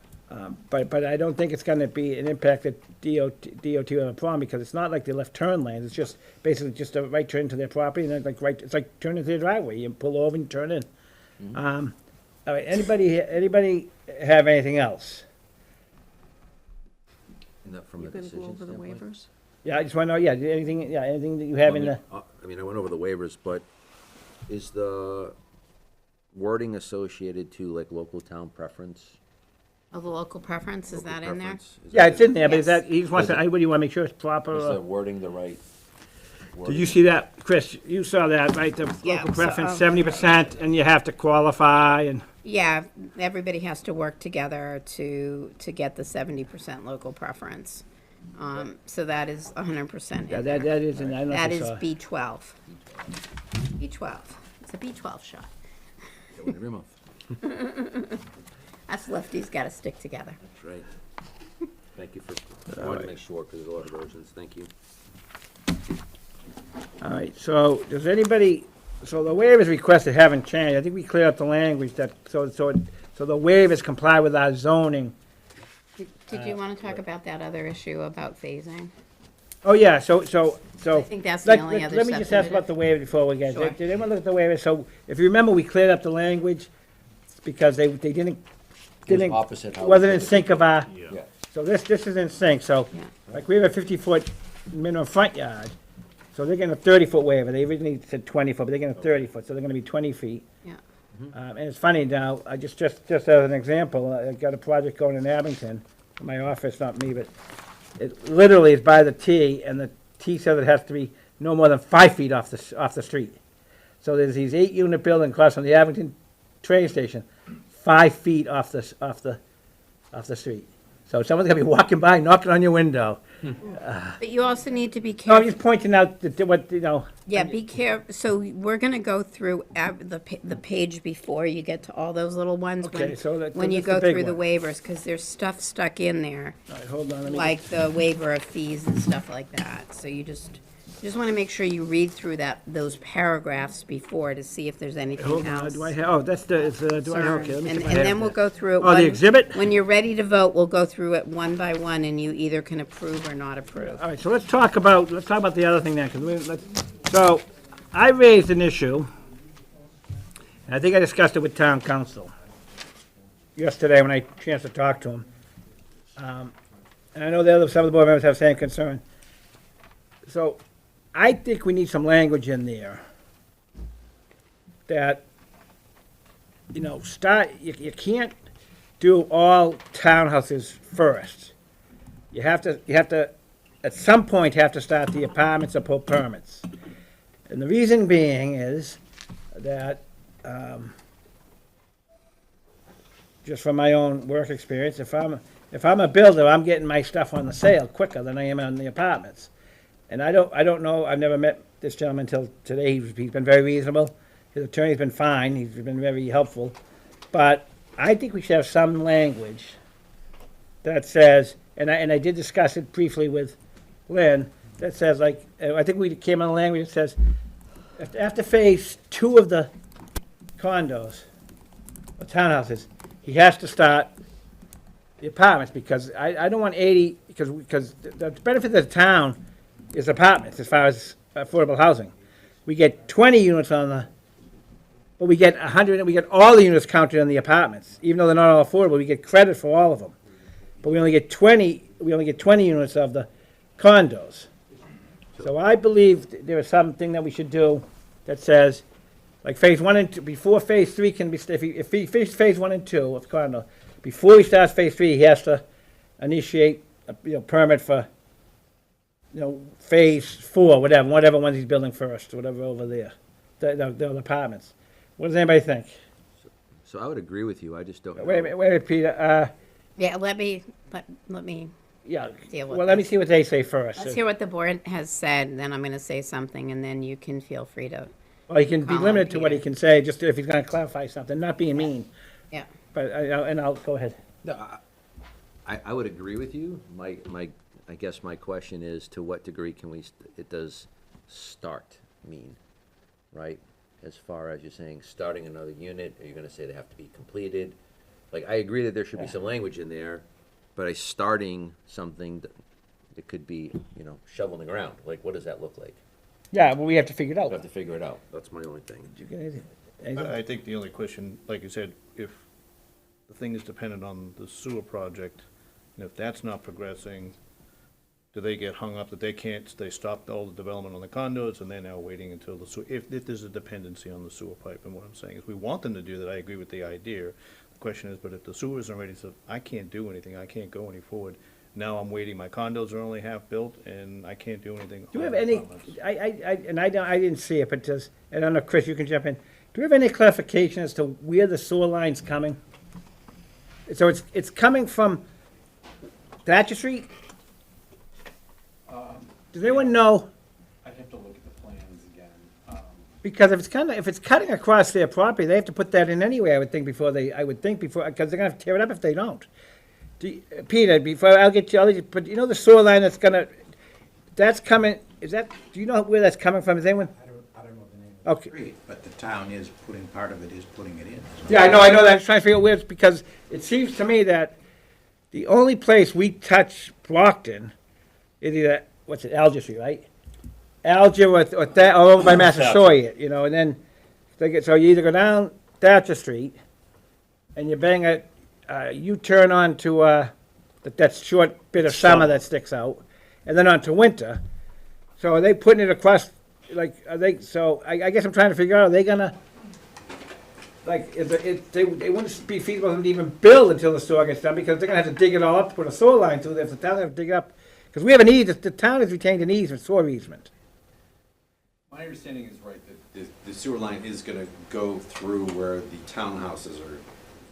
But I don't think it's gonna be an impact that DOT on a problem, because it's not like they left turn lanes, it's just basically just a right turn to their property, and then it's like turning to their driveway, you pull over and turn in. All right, anybody have anything else? And that from a You're gonna go decision over the standpoint? waivers? Yeah, I just wanna know, anything that you have in the, I mean, I went over the waivers, but is the wording associated to like local town preference? oh, the local preference, is Local that in there? preference? Is yeah, that it's in there, but is Yes. that, he just wants to, what do you wanna make sure it's proper? Is the wording the right? Did wording? you see that, Chris? You saw that, right? The Yeah, local so, preference, 70%, and you have to qualify, and, Yeah, everybody has to work together to get the 70% local preference. So that is 100% yeah, in that there. is, and I don't know if That you is saw. B12. B12. It's a B12 shot. Get one every month. Us lefties got to stick together. That's right. Thank you for, I wanted to make sure, because there's a lot of versions, thank you. All right, so does anybody, so the waivers requested haven't changed. I think we cleared up the language that, so the waivers comply with our zoning. Did you want to talk about that other issue about phasing? Oh, yeah, so. I think that's the only other Let me just ask about the waiver before we get, Sure. did anyone look at the waiver? So if you remember, we cleared up the language because they didn't, opposite how we wasn't in did it. sync of our, Yeah. so this is in sync, so, Yeah. like, we have a 50-foot minimum front yard, so they're getting a 30-foot waiver. They originally said 20-foot, but they're getting a 30-foot, so they're gonna be 20 feet. Yeah. And it's funny now, I just as an example, I got a project going in Abington, my office, not me, but it literally is by the T, and the T says it has to be no more than 5 feet off the street. So there's these 8-unit buildings across from the Abington train station, 5 feet off the street. So someone's gonna be walking by, knocking on your window. But you also need to be No, careful. I'm just pointing out that what, Yeah, be careful. So we're gonna go through the page before you get to all those little ones. Okay, so when you that's the go big through the one. waivers, because there's stuff stuck in there, all right, hold on, let me. like the waiver of fees and stuff like that. So you just Just want to make sure you read through those paragraphs before to see if there's anything Hold on, else. do I have, oh, that's the, it's, do I, Sorry. okay, let me see And if I have then we'll that. go through it. Oh, the one- exhibit? When you're ready to vote, we'll go through it one by one, and you either can approve or not approve. All right, so let's talk about the other thing then, so, I raised an issue, and I think I discussed it with town council yesterday when I had a chance to talk to him. And I know some of the board members have the same concern. So, I think we need some language in there that, you can't do all townhouses first. You have to, at some point, have to start the apartments or pull permits. And the reason being is that, just from my own work experience, if I'm a builder, I'm getting my stuff on the sale quicker than I am on the apartments. And I don't know, I've never met this gentleman until today, he's been very reasonable, his attorney's been fine, he's been very helpful. But I think we should have some language that says, and I did discuss it briefly with Lynn, that says like, I think we came on a language that says, after phase 2 of the condos, or townhouses, he has to start the apartments, because I don't want 80, because the benefit of the town is apartments as far as affordable housing. We get 20 units on the, but we get 100, we get all the units counted in the apartments. Even though they're not all affordable, we get credit for all of them. But we only get 20 units of the condos. So I believe there is something that we should do that says, like phase 1 and 2, before phase 3 can be, if he finishes phase 1 and 2 of the condo, before he starts phase 3, he has to initiate a, permit for, phase 4, whatever ones he's building first, whatever over there, the apartments. What does anybody think? So I would agree with you, I just don't know. Wait a minute, Peter, Yeah, let me yeah, deal with well, let me this. see what they say first. Let's hear what the board has said, and then I'm going to say something, and then you can feel free to, Well, he can be Colin, limited to what he Peter. can say, just if he's gonna clarify something, not being mean, yeah. but, I'll go ahead. No, I would agree with you. I guess my question is, to what degree can it does start mean, right? As far as you're saying, starting another unit, are you gonna say they have to be completed? Like, I agree that there should be some language in there, but starting something that could be, shoveling the ground, like, what does that look like? Yeah, well, we have to figure it We out. have to figure it out. That's my only thing. Did you get anything? Anything? I think the only question, like you said, if the thing is dependent on the sewer project, and if that's not progressing, do they get hung up that they stopped all the development on the condos and they're now waiting until the sewer, if there's a dependency on the sewer pipe, and what I'm saying is, we want them to do that, I agree with the idea. The question is, but if the sewer isn't ready, so I can't do anything, I can't go any forward, now I'm waiting, my condos are only half built, and I can't do anything. Do you have on the any, apartments. I didn't see it, but just, I don't know, Chris, you can jump in. Do you have any clarification as to where the sewer line's coming? So it's coming from Thatcher Street? Does anyone know? I'd have to look at the plans again. Because if it's cutting across their property, they have to put that in anyway, I would think, because they're gonna have to tear it up if they don't. Peter, I'll let you, but the sewer line that's coming, do you know where that's coming from? Is anyone? I don't know the name of Okay. the street, but the town is part of it is putting it in. Yeah, I know that, I'm trying to figure out where it's, because it seems to me that the only place we touch Brockton is either, Alger Street, right? Alger or that, or over by Massasoit, and then, so you either go down Thatcher Street, and you bang a U-turn onto, that short bit of summer that sticks out, and then onto Winter. So are they putting it across, I guess I'm trying to figure out, are they gonna, they wouldn't be feasible for them to even build until the sewer gets done, because they're gonna have to dig it all up to put a sewer line through there, if the town has to dig it up. Because we have an easement, the town has retained an easement, sewer easement. My understanding is right, that the sewer line is gonna go through where the townhouses are.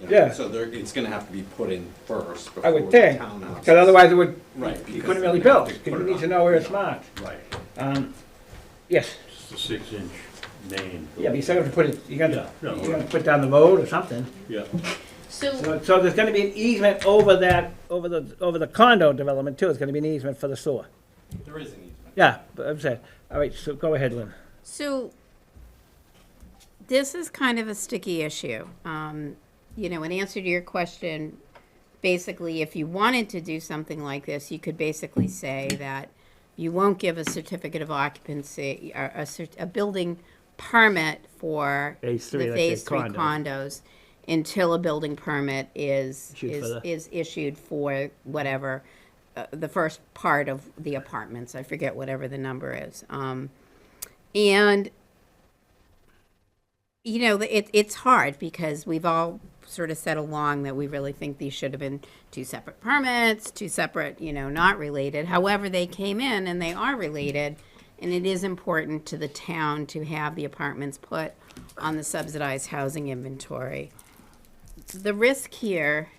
Yeah. So it's gonna have to be put in first I before would the think, townhouses. because otherwise it would, Right, you because couldn't really they have build, to because put you it need to on. know where it's marked. Right. Yes, It's a 6-inch main. yeah, but you still have to put it, you gotta Yeah, put down the road or something. Yeah. So there's gonna be an easement over the condo development too, it's gonna be an easement for the sewer. There is an easement. Yeah, but I'm saying, All right, so go ahead, Lynn. So this is kind of a sticky issue. You know, in answer to your question, basically, if you wanted to do something like this, you could basically say that you won't give a certificate of occupancy, or a building permit for Phase three, the let's say phase three condos. condos until a building permit is Issued for the- is issued for whatever, the first part of the apartments. I forget whatever the number is. And you know, it's hard because we've all sort of said along that we really think these should have been two separate permits, two separate, you know, not related. However, they came in and they are related, and it is important to the town to have the apartments put on the subsidized housing inventory. The risk here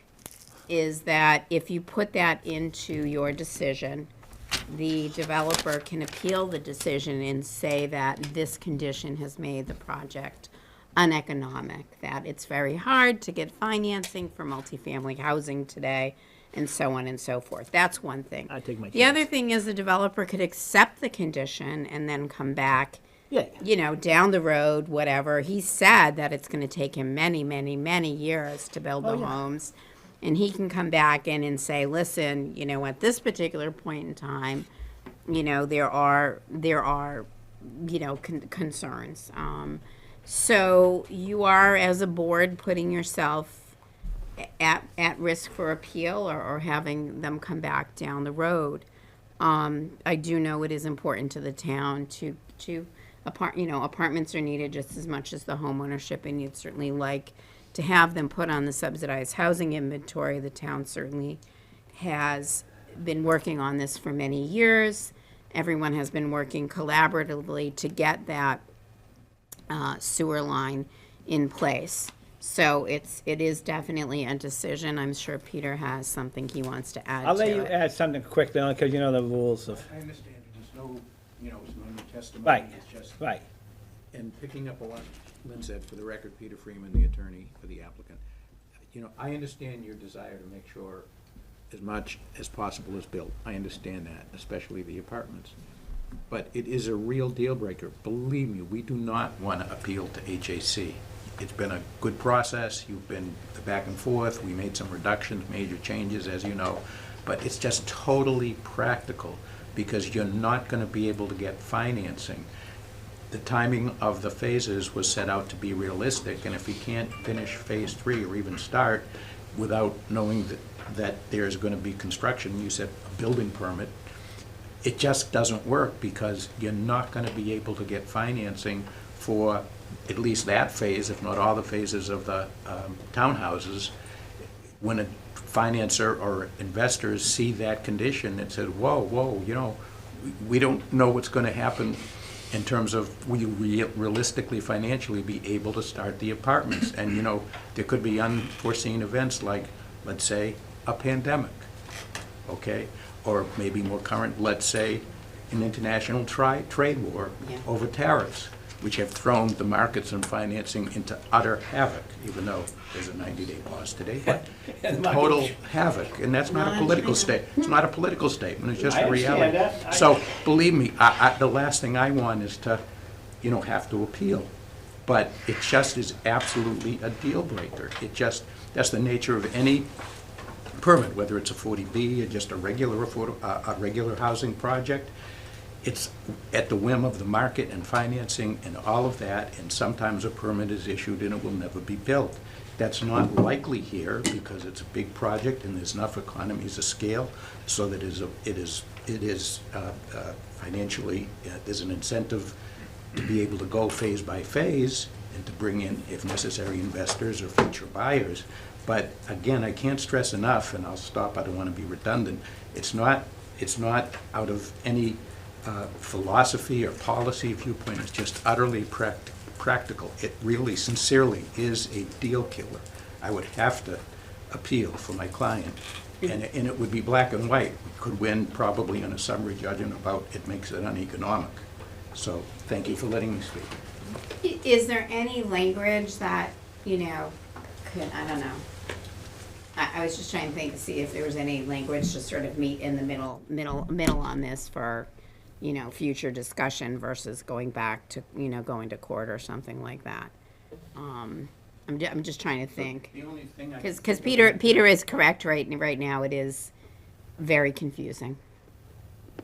is that if you put that into your decision, the developer can appeal the decision and say that this condition has made the project uneconomic, that it's very hard to get financing for multifamily housing today, and so on and so forth. That's one thing. I take my The chance. other thing is the developer could accept the condition and then come back, Yeah. you know, down the road, whatever. He said that it's going to take him many, many, many years to build the homes. And he can come back in and say, listen, you know, at this particular point in time, you know, there are you know, concerns. So you are, as a board, putting yourself at risk for appeal or having them come back down the road. I do know it is important to the town to you know, apartments are needed just as much as the home ownership, and you'd certainly like to have them put on the subsidized housing inventory. The town certainly has been working on this for many years. Everyone has been working collaboratively to get that sewer line in place. So it is definitely a decision. I'm sure Peter has something he wants to add I'll let to you it. add something quickly on, because you know the rules of, I understand, there's no, you know, it's no new testimony, right, it's just, right. and picking up on what Lynn said, for the record, Peter Freeman, the attorney for the applicant. You know, I understand your desire to make sure as much as possible is built. I understand that, especially the apartments. But it is a real deal breaker. Believe me, we do not want to appeal to HAC. It's been a good process. You've been the back and forth. We made some reductions, major changes, as you know. But it's just totally practical because you're not going to be able to get financing. The timing of the phases was set out to be realistic, and if you can't finish phase 3 or even start without knowing that there's going to be construction, you said a building permit, it just doesn't work because you're not going to be able to get financing for at least that phase, if not all the phases of the townhouses. When a financer or investors see that condition and said, whoa, you know, we don't know what's going to happen in terms of will you realistically financially be able to start the apartments. And you know, there could be unforeseen events like, let's say, a pandemic, okay? Or maybe more current, let's say, an international trade war over tariffs, which have thrown the markets and financing into utter havoc, even though there's a 90-day pause today, but total havoc. And that's not a political statement. It's not a political statement, it's just I a understand reality. that. So, believe me, the last thing I want is to, you know, have to appeal. But it just is absolutely a deal breaker. That's the nature of any permit, whether it's a 40B or just a regular housing project. It's at the whim of the market and financing and all of that, and sometimes a permit is issued and it will never be built. That's not likely here because it's a big project and there's enough economies of scale so that it is financially, there's an incentive to be able to go phase by phase and to bring in, if necessary, investors or future buyers. But again, I can't stress enough, and I'll stop, I don't want to be redundant, it's not out of any philosophy or policy viewpoint, it's just utterly practical. It really, sincerely is a deal killer. I would have to appeal for my client, and it would be black and white. We could win probably on a summary judgment about it makes it uneconomic. So, thank you for letting me speak. Is there any language that, you know, I don't know. I was just trying to see if there was any language to sort of meet in the middle on this for future discussion versus going back to, going to court or something like that. I'm just trying to think. The only thing I. Because Peter is correct right now, it is very confusing,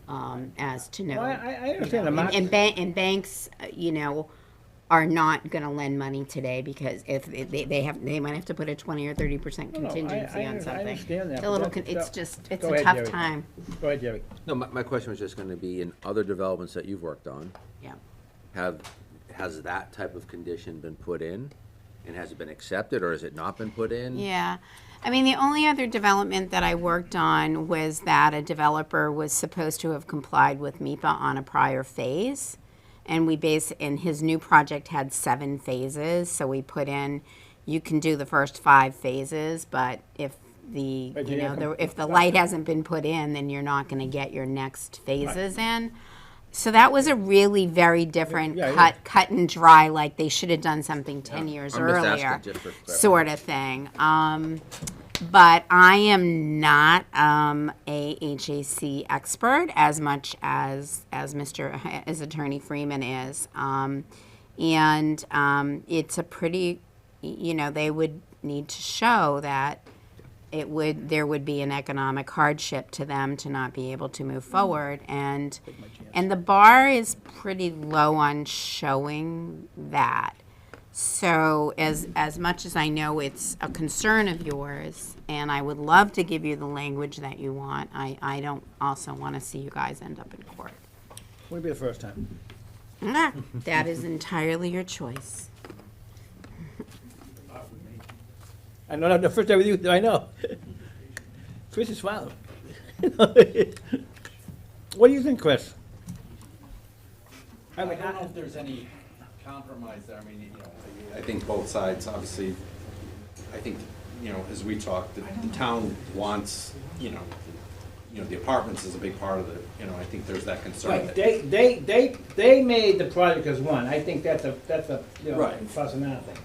as to know. Well, I understand the market. And banks, are not gonna lend money today because if they might have to put a 20 or 30% contingency on something. I understand that. It's a but little, that's- it's Go a ahead, tough Jerry. time, Go ahead, Jerry. No, my question was just gonna be, in other developments that you've worked on, yeah. has that type of condition been put in? And has it been accepted, or has it not been put in? Yeah. I mean, the only other development that I worked on was that a developer was supposed to have complied with MIPA on a prior phase. And and his new project had 7 phases, so we put in, you can do the first 5 phases, but if if the light hasn't been put in, then you're not gonna get your next phases in. So that was a really very different Yeah, cut and dry, like they should have done something 10 years I'm just asking earlier, just for clarification. sort of thing. But I am not a HAC expert as much as Attorney Freeman is. It's a pretty, they would need to show that there would be an economic hardship to them to not be able to move forward, and the bar is pretty low on showing that. So as much as I know it's a concern of yours, and I would love to give you the language that you want, I don't also want to see you guys end up in court. Wouldn't be the first time. That is entirely your choice. I know, not the first time with you, I know. Chris is smiling. What do you think, Chris? I don't know if there's any compromise there. I mean, I think both sides, obviously, I think, as we talked, the town wants, the apartments is a big part of it. I think there's that concern. Right, that- they made the project as one. I think that's a Right. plus another thing.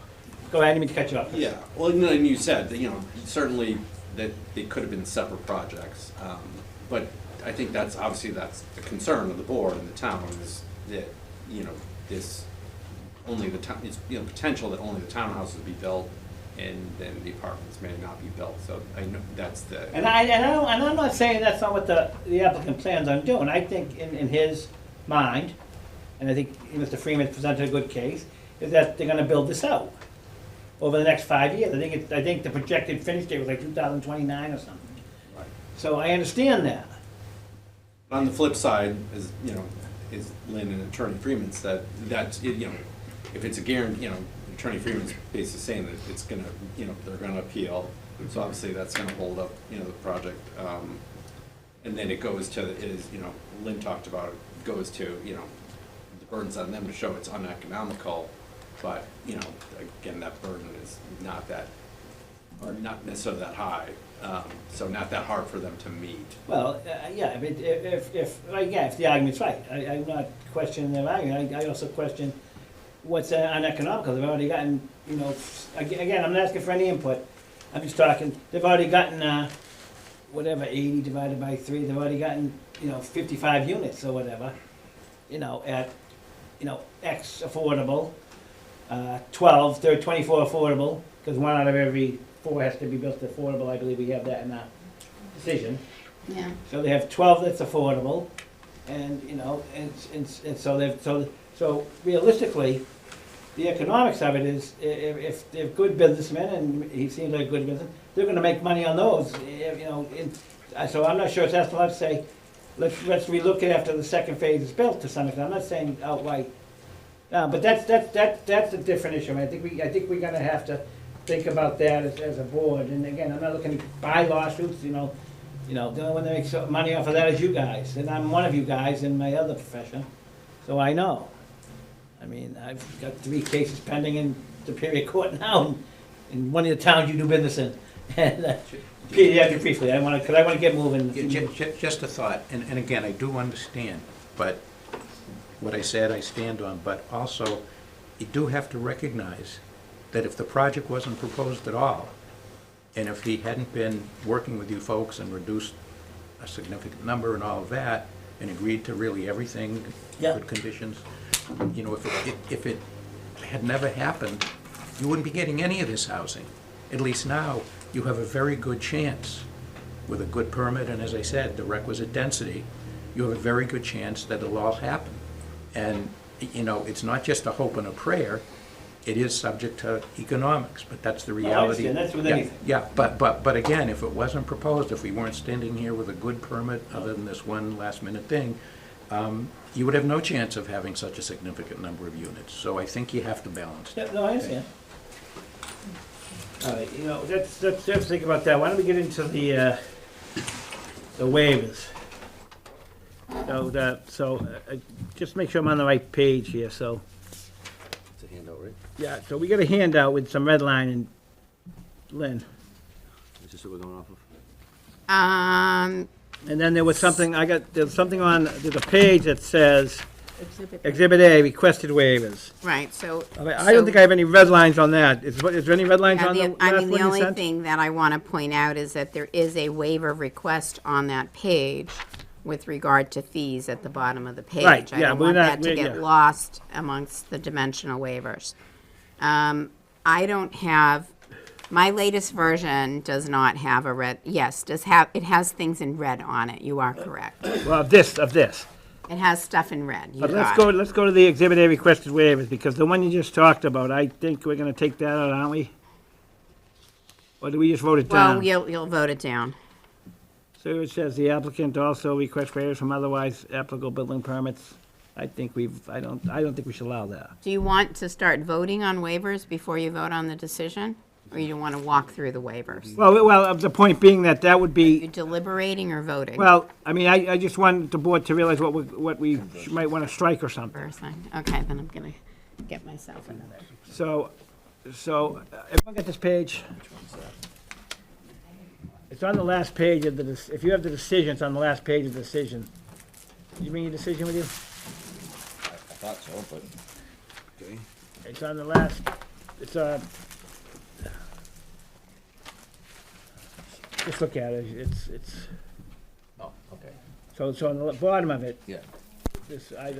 Go ahead, I didn't mean to cut you off. Yeah, well, and you said that, certainly that they could have been separate projects. But I think that's the concern of the board and the town is that, this, only the town, it's, potential that only the townhouses be built and then the apartments may not be built. So I know that's the. And I'm not saying that's not what the applicant plans on doing. I think in his mind, and I think Mr. Freeman presented a good case, is that they're gonna build this out over the next 5 years. I think the projected finish date was like 2029 or something. Right. So I understand that. On the flip side, is Lynn and Attorney Freeman said, that's, if it's a guarantee, Attorney Freeman's basically saying that it's gonna, they're gonna appeal. So obviously that's gonna hold up, the project. And then it goes to, Lynn talked about, it goes to, the burden's on them to show it's uneconomical. But, again, that burden is not that, or not necessarily that high. So not that hard for them to meet. Well, yeah, but if the argument's right, I'm not questioning their argument. I also question what's uneconomical. They've already gotten, again, I'm not asking for any input. I'm just talking, they've already gotten, 80 divided by 3, they've already gotten, 55 units or whatever, at, X affordable, 12, 24 affordable, because 1 out of every 4 has to be built affordable. I believe we have that in our decision. Yeah. So they have 12 that's affordable, and, and so realistically, the economics of it is, if they're good businessmen, and he seems like a good business, they're gonna make money on those, so I'm not sure it's asking to say, let's relook it after the second phase is built to some extent. I'm not saying outright, but that's a different issue. I think we're gonna have to think about that as a board, and again, I'm not looking to buy lawsuits, the only one that makes money off of that is you guys, and I'm one of you guys in my other profession, so I know. I mean, I've got 3 cases pending in Superior Court now, in one of the towns you do business in. And, Peter, yeah, briefly, I wanna get moving. Just a thought, and again, I do understand, but what I said I stand on, but also, you do have to recognize that if the project wasn't proposed at all, and if he hadn't been working with you folks and reduced a significant number and all of that, and agreed to really everything, Yeah. good conditions. You know, if it had never happened, you wouldn't be getting any of this housing. At least now, you have a very good chance, with a good permit, and as I said, the requisite density, you have a very good chance that it'll all happen. And, you know, it's not just a hope and a prayer, it is subject to economics, but that's the reality. understand. That's with Yeah, anything. Yeah, but again, if it wasn't proposed, if we weren't standing here with a good permit, other than this one last-minute thing, you would have no chance of having such a significant number of units. So I think you have to balance. Yeah, no, I understand. All right, you know, let's think about that. Why don't we get into the waivers? Just make sure I'm on the right page here, so. It's a handout, right? Yeah, so we got a handout with some red line and Lynn. Is this what we're going off of? And then there was something, there's a page that says Exhibit A, requested waivers. Right, so. I don't think I have any red lines on that. Is there any red lines Yeah, on the I last mean, one the you only sent? thing that I want to point out is that there is a waiver request on that page with regard to fees at the bottom of the page. Right, I yeah, don't we're want not- that to we're- get yeah. lost amongst the dimensional waivers. I don't have, my latest version does not have a red, yes, it has things in red on it, you are correct. Well, of this. It has stuff in red, you But got it. let's go to the Exhibit A requested waivers, because the one you just talked about, I think we're gonna take that out, aren't we? Or do we just vote it down? Well, you'll vote it down. So it says the applicant also requests waivers from otherwise applicable building permits. I don't think we should allow that. Do you want to start voting on waivers before you vote on the decision? Or you want to walk through the waivers? Well, the point being that You be, deliberating or voting? well, I mean, I just want the board to realize what we might wanna strike or something. First thing. Okay, then I'm gonna get myself another. So, everyone got this page? It's on the last page of if you have the decision, it's on the last page of the decision. Did you bring your decision with you? I thought so, but, okay. It's on the last, it's just look at it, it's, Oh, okay, so it's on the bottom of it. yeah. This, I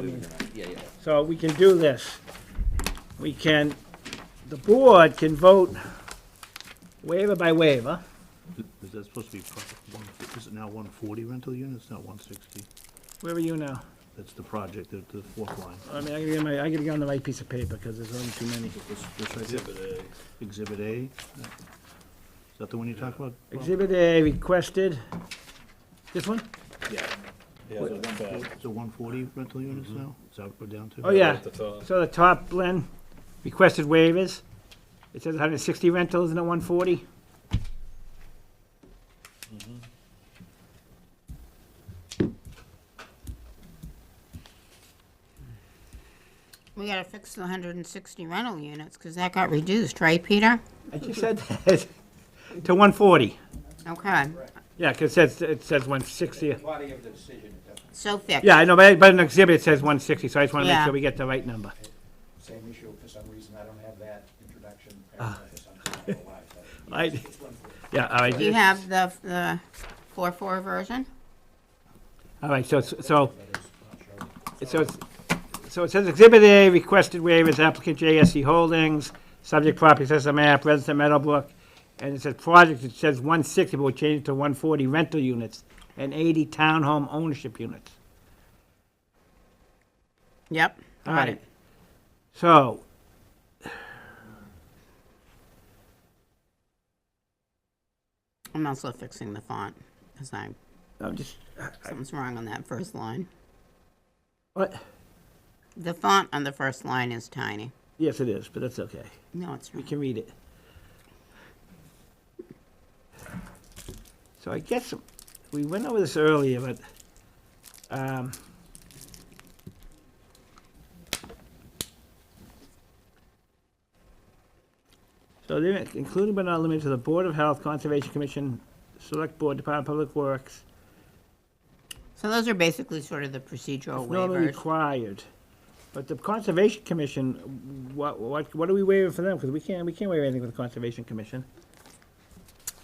mean, Yeah, yeah. so we can do this. The board can vote waiver by waiver. Is that supposed to be, is it now 140 rental units, not 160? Where are you now? That's the project, the fourth line. I mean, I gotta get on the right piece of paper, because there's only too many. This right here? Exhibit A? Is that the one you talk about? Exhibit A requested, this one? Yeah, the one back. Is it 140 rental units now? Is that what we're down to? Oh, yeah. At the top. So the top, Glenn, requested waivers. It says 160 rentals, isn't it 140? We gotta fix the 160 rental units, because that got reduced, right, Peter? I just said that, to 140. Okay, Yeah, because it says 160. Body of the decision, it doesn't, so fixed. Yeah, I know, but in the exhibit it says 160, so I just want to make Yeah. sure we get the right number. same issue, for some reason, I don't have that introduction paragraph or something, I don't know why, but it's 140. Yeah, all right. Do you have the 4.4 version? All right, so it says Exhibit A, requested waivers, applicant JSC Holdings, subject property assessor map, resident Meadowbrook, and it says project, it says 160, but we'll change it to 140 rental units and 80 townhome ownership units. Yep, All got right. it. So, I'm also fixing the font, because I'm just, something's wrong on that first line. what? The font on the first line is tiny. Yes, it is, but that's okay. No, it's We not. can read it. So I guess we went over this earlier, but, so they're including but not limited to the Board of Health, Conservation Commission, Select Board, Department of Public Works. So those are basically sort of the procedural It's normally waivers. required. But the Conservation Commission, what are we waiving for them? Because we can't waive anything with the Conservation Commission.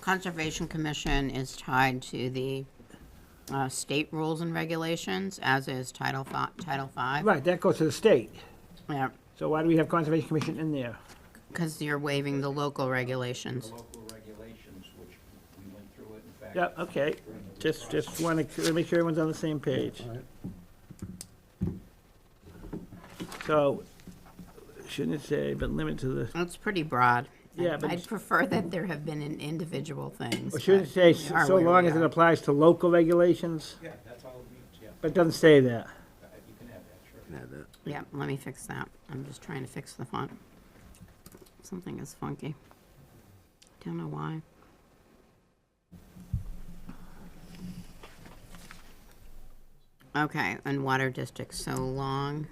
Conservation Commission is tied to the state rules and regulations, as is Title V. Right, that goes to the state. Yeah, So why do we have Conservation Commission in there? because you're waiving the local regulations. The local regulations, which we went through it, in fact. Yeah, okay. Just want to make sure everyone's on the same page. So, shouldn't it say, but limit to the, It's pretty broad. Yeah, but- I'd prefer that there have been in individual things. or shouldn't it say, but we are so where long we as it are. applies to local regulations? Yeah, that's all it means, yeah. But it doesn't say that. You can have that, sure. Yeah, let me fix that. I'm just trying to fix the font. Something is funky. Don't know why. Okay, and water district, so long.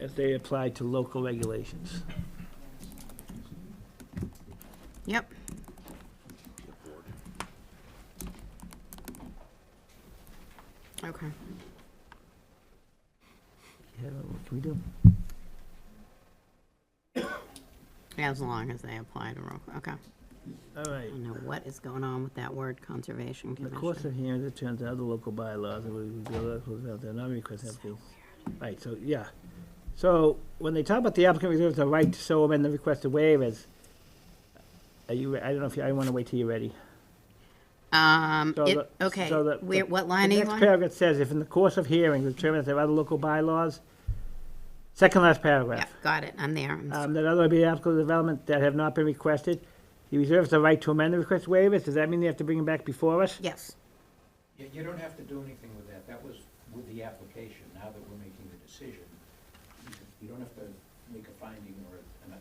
As they apply to local regulations. Yep. Okay. Yeah, what can we do? As long as they apply to local, okay. All right. I don't know what is going on with that word, Conservation In the course Commission. of hearings, it turns out the local bylaws, that we they're not requesting applications. Right, so, yeah. So, when they talk about the applicant reserves the right to so amend the requested waivers, are you, I don't know if you, I wanna wait till you're ready. So Okay, so what line are The you next on? paragraph says, if in the course of hearings determined that there are other local bylaws, second last Yeah, paragraph. got it, I'm there. That other be applicable development that have not been requested, he reserves the right to amend the request waivers. Does that mean they have to bring them back before us? Yes, You don't have to do anything with that. That was with the application. Now that we're making the decision, you don't have to make a finding or an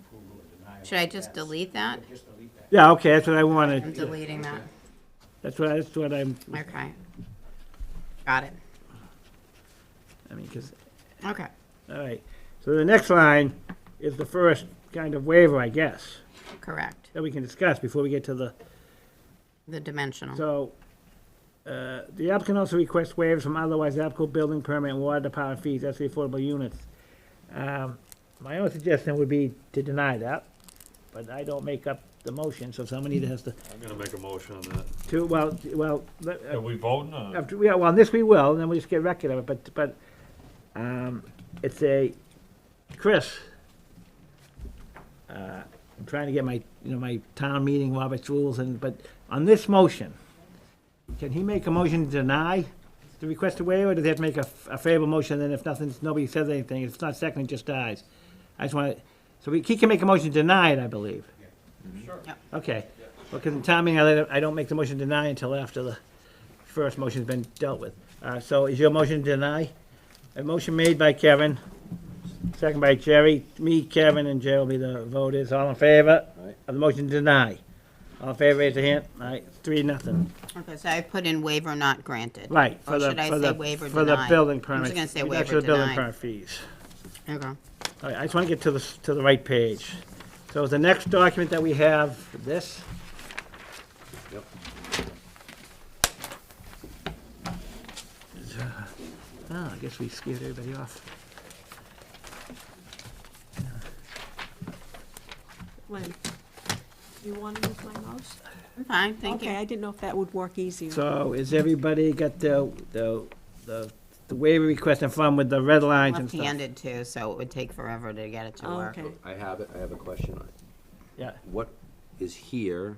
approval or denial. Should I just That's- delete that? Yeah, just delete that. Yeah, okay, that's what I I'm wanted. deleting that. That's what I'm, Okay. Got it. I mean, 'cause, Okay. all right. So the next line is the first kind of waiver, I guess, Correct. that we can discuss before we get to the, The dimensional. so, the applicant also requests waivers from otherwise applicable building permit and water department fees, that's the affordable units. My own suggestion would be to deny that, but I don't make up the motion, so somebody has to, I'm gonna make a motion on that. let- Are we voting or? after, yeah, well, this we will, and then we'll just get record of it, but, it's a, Chris, I'm trying to get my, my town meeting Robert's rules, but on this motion, can he make a motion to deny the request to waiver, or does he have to make a favorable motion, and if nobody says anything, if it's not seconded, it just dies? I just want to, so he can make a motion to deny it, I believe. Sure. Okay, because in town meeting, I don't make the motion to deny until after the first motion's been dealt with. So is your motion to deny? A motion made by Kevin, second by Jerry, me, Kevin, and Jerry will be the voters. All in favor Aye. of the motion to deny? All in favor, raise your hand. All right, 3-0. Okay, so I put in waiver not granted. Right, Or should I say waiver for the denied? building I'm permit. just gonna say That's waiver for the building denied. permit fees. Okay. All right, I just want to get to the right page. So the next document that we have, this, Yep. I guess we scared everybody off. Lynn, you want to use my mouse? I'm fine, thank Okay, you. I didn't know if that would work easier. So is everybody got the waiver request in front with the red lines and stuff? Left-handed too, so it would take forever to get it to Oh, work. okay. I have a question on it. Yeah, What is here,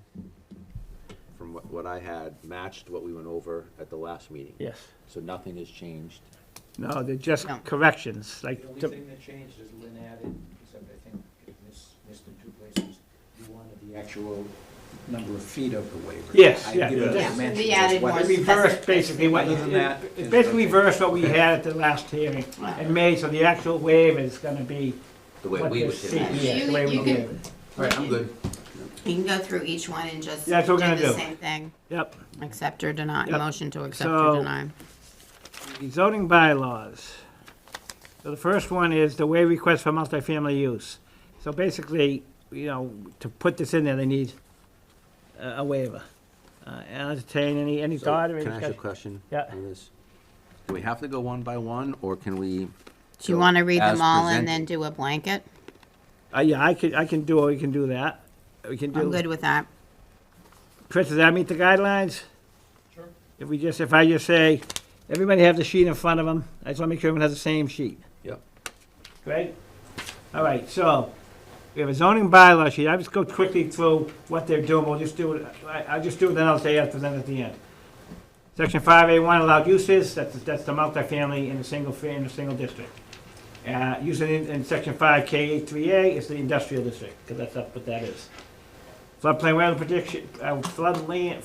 from what I had, matched what we went over at the last meeting? yes. So nothing has changed? No, they're just No. corrections, The like, only to- thing that changed is Lynn added, except I think it missed in two places, you wanted the actual number of feet of the waiver. Yes, I've yeah. given Yeah, dimensions we as added what- more it reversed basically what, Other than that, it basically reversed what we had at the last hearing and made, so the actual waiver is gonna be The way what we the would C- do it? yeah, the way we You did can- it. All right, I'm good. You can go through each one and just do That's what we're gonna the do. same thing, Yep. accept or deny, Yep. motion to accept So- or deny. The zoning bylaws. So the first one is the waiver request for multifamily use. So basically, to put this in there, they need a waiver. Entertain any So, thought or any can I ask you a discussion? question Yeah. on this? Do we have to go one by one, or can we? Do you go want to read as them all and then presented? do a blanket? Yeah, I can do that. We can do. I'm good with that. Chris, does that meet the guidelines? Sure. If I just say, everybody have the sheet in front of them, I just wanna make sure everyone has the same sheet. Yep. Great? All right, so, we have a zoning bylaw sheet, I'll just go quickly through what they're doing, we'll just do it, I'll just do it, then I'll say after, then at the end. Section 5A1, allowed uses, that's the multifamily in a single district. Using in section 5K3A is the industrial district, because that's what that is. Floodplain wetland prediction, floodplain and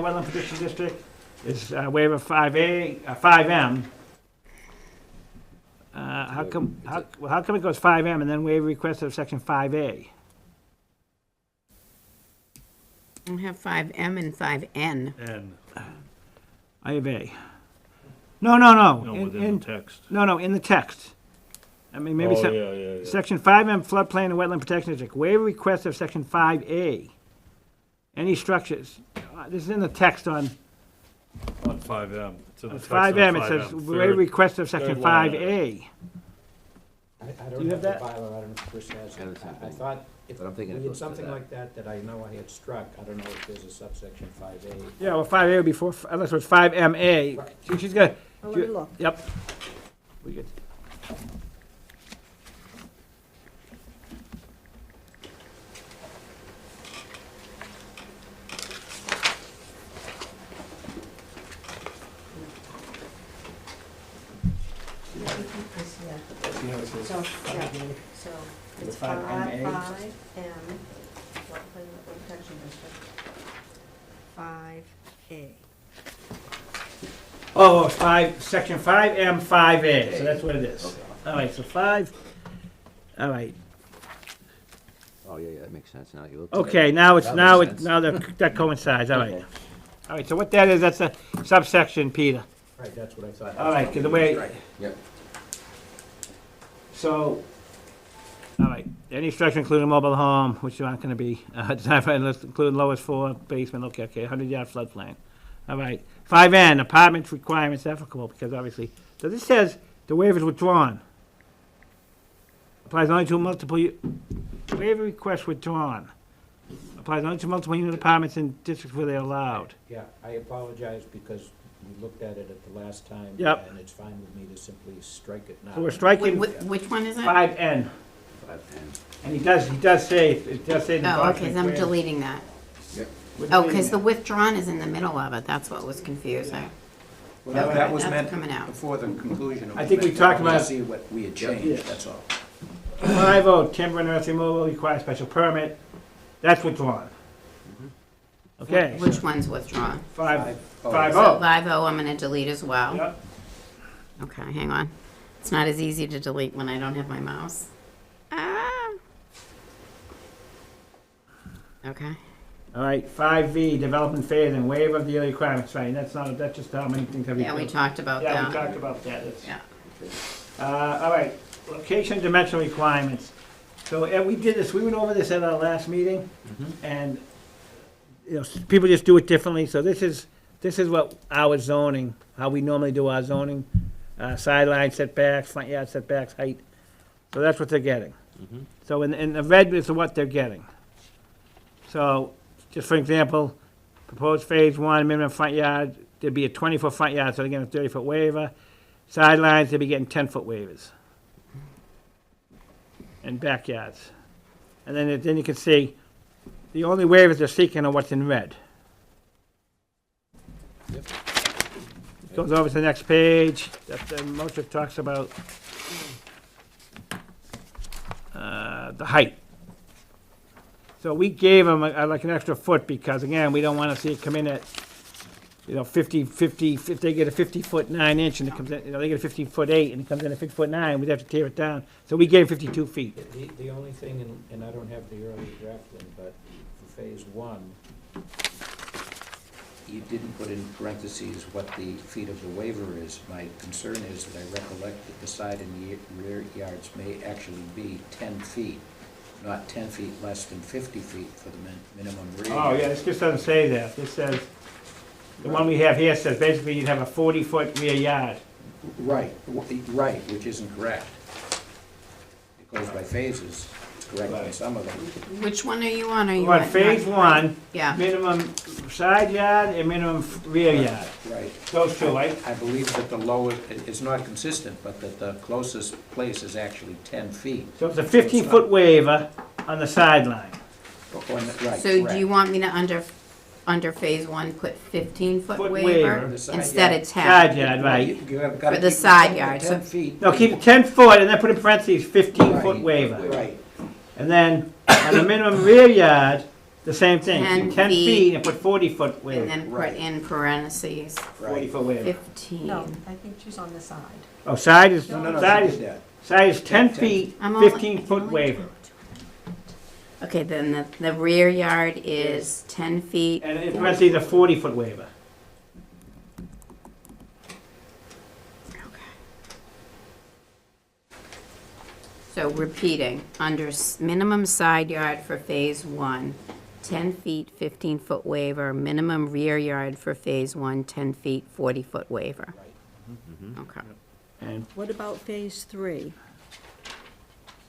wetland prediction district is waiver 5M. How come it goes 5M and then waiver request of section 5A? I have 5M and 5N. And, I have A. no, No. within the text. No, in the text. I mean, maybe Oh, some. yeah. Section 5M floodplain and wetland protection district, waiver request of section 5A. Any structures, this is in the text on On 5M. It's in the text 5M, on it says 5M. waiver request of section third line. 5A. I Do don't you have have the that? bylaw, I don't know if Chris has Yeah, it. the same I thing. thought if But I'm thinking it we had goes to something that. like that I know I had struck, I don't know if there's a subsection 5A. Yeah, well, 5A would be unless it was 5MA. Right. She's got, Oh, let me look. yep. We good. So, yeah, so it's Five 5M, MA. floodplain protection district. 5A. Oh, it's section 5M, 5A, so that's what it is. All right, so 5, all right. Oh, yeah, that makes sense now. You look. Okay, now That makes sense. that coincides, all right. Okay. All right, so what that is, that's a subsection, Peter. Right, that's what I thought. All right, 'cause the way, Right. Yep. so, all right, any structure including mobile home, which aren't gonna be, designed for, including lowest floor, basement, okay, 100-yard floodplain. All right, 5N, apartment requirements applicable, because obviously, so this says the waiver is withdrawn. Applies only to waiver request withdrawn. Applies only to multiple unit apartments in districts where they're allowed. Yeah, I apologize because we looked at it at the last time. Yep. And it's fine with me to simply strike it now. So we're striking Which one is it? 5N, 5N. and he does say, it does say the Oh, okay, document so I'm where- deleting that. Yep. we're Oh, deleting because the that. withdrawn is in the middle of it, that's what was confusing. Well, that was That's meant coming out. before the conclusion. It I was think we meant talked to about- See what we had Yes. changed, that's all. 5O, timber and earth removal requires special permit, that's withdrawn. Okay, Which one's withdrawn? 5, Oh, 5O. 5O I'm gonna delete as well. Yep. Okay, hang on. It's not as easy to delete when I don't have my mouse. Ah. Okay. All right, 5V, development phase and waiver of the early requirements, right, that's just how many things have we. Yeah, we talked about Yeah, we that. talked about that, that's. Yeah. All right, location dimensional requirements. So, we did this, we went over this at our last meeting, and, you know, people just do it differently, so this is what our zoning, how we normally do our zoning, sideline setbacks, front yard setbacks, height, so that's what they're getting. So, in the red is what they're getting. So, just for example, proposed phase 1, minimum front yard, there'd be a 20-foot front yard, so they're getting a 30-foot waiver. Sidelines, they'd be getting 10-foot waivers. And backyards. And then you can see, the only waivers they're seeking are what's in red. Goes over to the next page, that most of it talks about the height. So we gave them like an extra foot because, again, we don't want to see it come in at, 50, if they get a 50-foot 9-inch and it comes in, they get a 50-foot 8 and it comes in at 50-foot 9, we'd have to tear it down. So we gave 52 feet. The only thing, and I don't have the early draft in, but for phase 1, you didn't put in parentheses what the feet of the waiver is. My concern is that I recollect that the side and rear yards may actually be 10 feet, not 10 feet less than 50 feet for the minimum rear. Oh, yeah, this just doesn't say that. This says, the one we have here says basically you'd have a 40-foot rear yard. Right, right, which isn't correct. It goes by phases. It's correct on some of them. Which one are you on? Are you We're on phase one, Yeah. minimum side yard and minimum rear yard. Right. Those two, right? I believe that the lowest, it's not consistent, but that the closest place is actually 10 feet. So it's a 15-foot waiver on the sideline. Right, So do you correct. want me to under phase one, put 15-foot Foot waiver? waiver. The side Instead yard. of 10? Side yard, right. You have gotta For the keep side the yard, 10 so- feet. No, keep it 10 foot and then put in parentheses 15-foot Right, waiver. Right. And then on the minimum rear yard, the same thing. 10 Keep 10 feet. feet and put 40-foot And waiver. then put Right. in parentheses, Right. 40-foot waiver. 15. No, I think she's on the side. Oh, side is, No, side she is, did that. side is 10 10 feet, I'm only- 15-foot waiver. Okay, then the rear yard is 10 feet. And in parentheses, a 40-foot waiver. So repeating, under minimum side yard for phase one, 10 feet, 15-foot waiver, minimum rear yard for phase one, 10 feet, 40-foot waiver. Okay. And What about phase three?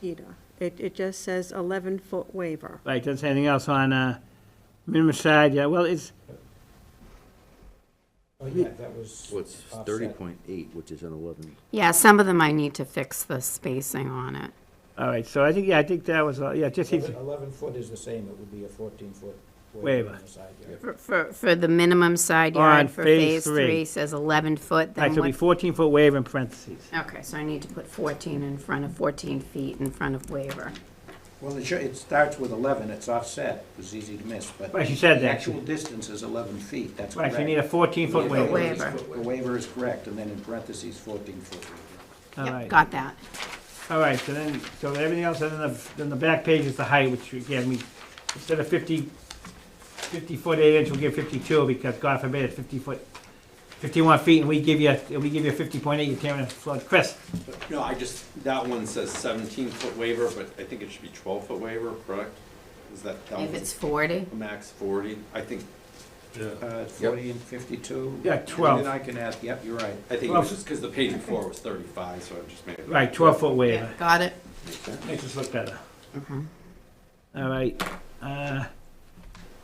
Peter, it just says 11-foot waiver. Right, doesn't say anything else on, minimum side, yeah, well, it's, Oh, yeah, that was. Well, it's offset. 30.8, which is an 11. Yeah, some of them I need to fix the spacing on it. all right, so I think, yeah, I think that was, yeah, just, needs- 11 foot is the same, it would be a 14-foot Waiver. waiver on the side yard. For the minimum side On yard for phase phase three. three says 11 foot, right, then so it'll be what? 14-foot waiver in parentheses. Okay, so I need to put 14 in front of, 14 feet in front of waiver. Well, it starts with 11, it's offset, it was easy to miss, but. Right, she said The that. actual distance is 11 feet, that's Right, correct. so you need a 14-foot Yeah, waiver. Waiver. The waiver is correct, and then in parentheses, 14-foot. All Yep, right, got that. all right, so then, so everything else, and then the back page is the height, which again, we, instead of 50-foot 8 inch, we'll give 52, because God forbid it's 50-foot, 51 feet, and we give you 50.8, you're tearing a flood. Chris? No, that one says 17-foot waiver, but I think it should be 12-foot waiver, correct? Is that If one's it's 40, max 40? I think, Yeah. 40 and 52. Yeah, 12. And then I can add, yep, you're right. I think it Well, was just because the page before was 35, so I just made it. Right, 12-foot yeah, waiver. got it? Makes us look better. Mhm. All right. Then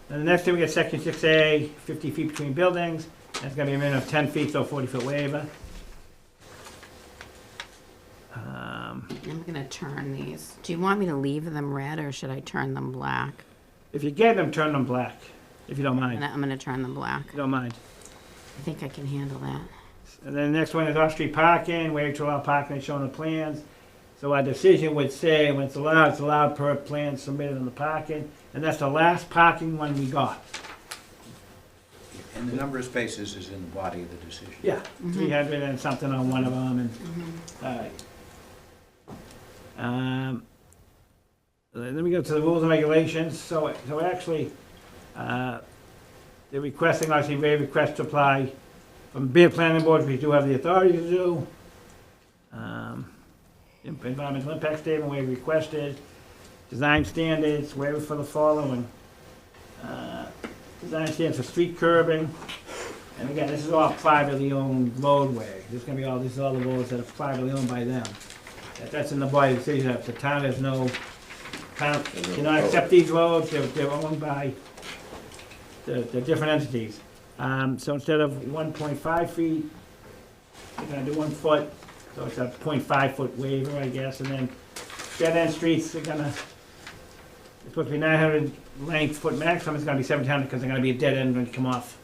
the next thing, we get section 6A, 50 feet between buildings. That's gonna be a minimum of 10 feet, so 40-foot waiver. I'm gonna turn these. Do you want me to leave them red or should I turn them black? If you get them, turn them black, if you don't I'm mind. gonna, I'm gonna turn them black. If you don't mind. I think I can handle that. And then the next one is off-street parking, waiver to allow parking as shown on the plans. So our decision would say, when it's allowed per plan submitted on the parking, and that's the last parking one we got. And the number of spaces is in the body of the decision. Yeah, 300 and something on one of them, and, all right. Then we go to the rules and regulations, so actually, they're requesting, obviously, they request to apply from being planning board, we do have the authority to do. Environmental impact statement, we requested, design standards, waiver for the following. Design standards for street curbing, and again, this is all privately owned roadway. This is gonna be all, these are all the roads that are privately owned by them. That's in the body of the city, that the town has no, town cannot accept these roads, they're owned by the different entities. So instead of 1.5 feet, they're gonna do 1 foot, so it's a 0.5 foot waiver, I guess, and then dead end streets, they're supposed to be 900 length foot maximum, it's gonna be 700, because they're gonna be a dead end when you come off.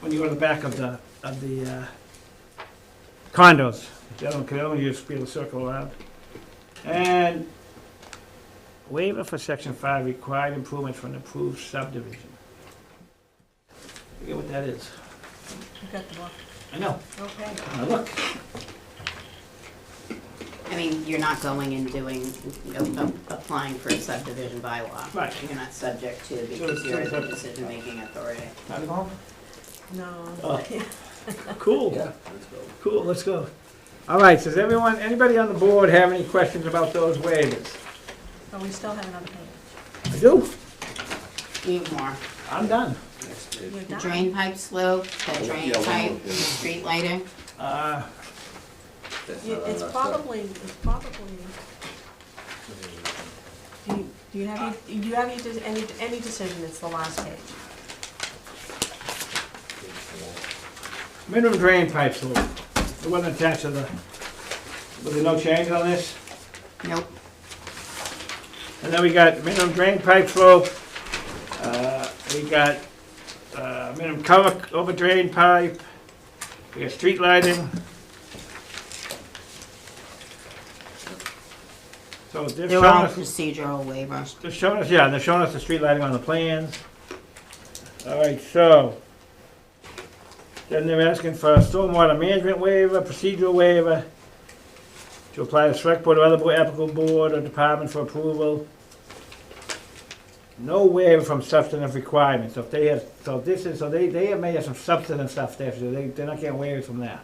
When you go to the back of the condos, the other one you just be able to circle around. And waiver for section 5, required improvements for an approved subdivision. Forget what that is. You got the book? I know, Okay. look. I mean, you're not going and doing, applying for a subdivision bylaw. Right. You're not subject to, because you're the decision-making authority. No. Oh. Cool. Cool, let's go. All right, so does anybody on the board have any questions about those waivers? Oh, we still have another page. I do. You have more. I'm done. You're The done. drain pipe slope, the drain Yeah, one pipe, more, the yeah. street lighting. It's probably, Do you have any decision? It's the last page. Minimum drain pipe slope, the one attached to the, was there no change on this? Nope. And then we got minimum drain pipe slope, we got, minimum cover over drain pipe, we got street lighting. So they're They're showing all us, procedural waivers. they're showing us, yeah, they're showing us the street lighting on the plans. All right, so, then they're asking for a stormwater management waiver, procedural waiver, to apply to select board or other applicable board or department for approval. No waiver from substantive requirements, so if they have, so this is, so they may have some substantive stuff they have to do, they're not getting waivers from that.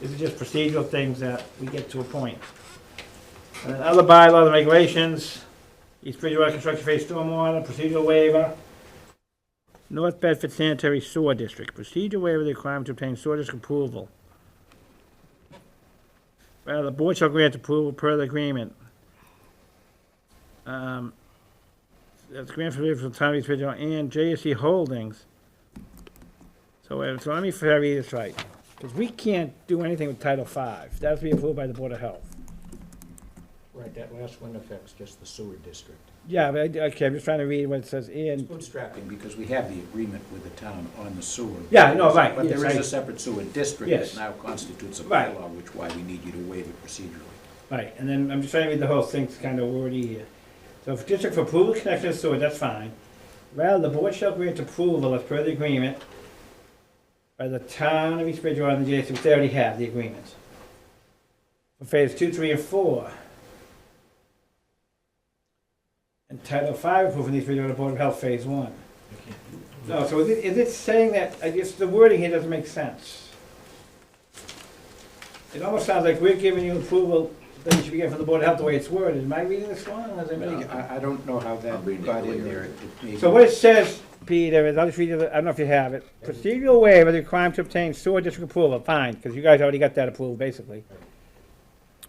This is just procedural things that we get to a point. And then other bylaws and regulations, East Bridgewater construction phase stormwater, procedural waiver. North Bedford Sanitary Sewer District, procedural waiver of the requirement to obtain sewer district approval. Well, the board shall grant approval per the agreement. That's granted for the town of East Bridgewater and JSC Holdings. So let me read this right, because we can't do anything with Title V. That has to be approved by the Board of Health. Right, that last one affects just the sewer district. Yeah, but, okay, I'm just trying to read what it says It's in. bootstrapping because we have the agreement with the town on the sewer. Yeah, I know, right, But yes, there is I- a separate sewer district Yes. that now constitutes a Right. bylaw, which why we need you to waive it procedurally. Right, and then I'm just trying to read the whole thing, it's kind of wordy here. So if district for approval of connection to sewer, that's fine. Rather, the board shall grant approval as per the agreement by the town of East Bridgewater and the JSC, which they already have, the agreement. For phase 2, 3, and 4. And Title V approval from the East Bridgewater Board of Health, phase 1. No, so is it saying that, I guess the wording here doesn't make sense. It almost sounds like we're giving you approval that you should be getting from the Board of Health the way it's worded. Am I reading this wrong? Or is it- I don't know how I'm that reading it got the way in there. you're- It may So be- what it says, Peter, is, I'll just read it, I don't know if you have it. Procedural waiver, the requirement to obtain sewer district approval, fine, because you guys already got that approval, basically.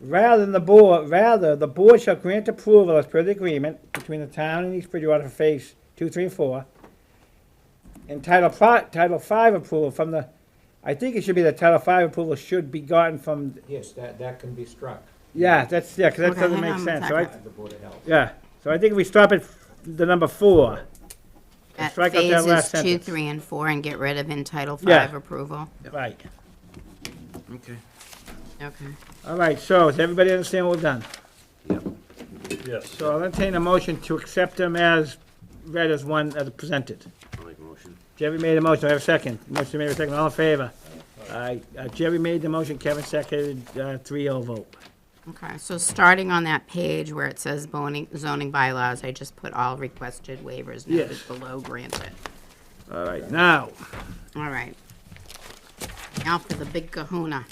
Rather, the board shall grant approval as per the agreement between the town and East Bridgewater for phase 2, 3, and 4. And Title V approval from the, I think it should be the Title V approval should be gotten from, Yes, that can be struck yeah, because that Okay, doesn't hang make on a sense, right? second. by the Board of Health. Yeah, so I think if we stop at the number 4, At strike out that last phases 2, sentence. 3, and 4, and get rid of in Title V Yeah. approval. right. Okay. Okay. All right, so does everybody understand what we've done? Yes. So I'll entertain a motion to accept them as read as one, as presented. I'll make a motion. Jerry made a motion, I have a second. Motion made a second, all in favor? Aye. Jerry made the motion, Kevin seconded, 3-0 vote. Okay, so starting on that page where it says zoning bylaws, I just put all requested waivers noted Yes. below granted. All right, now, All right. Now for the big kahuna.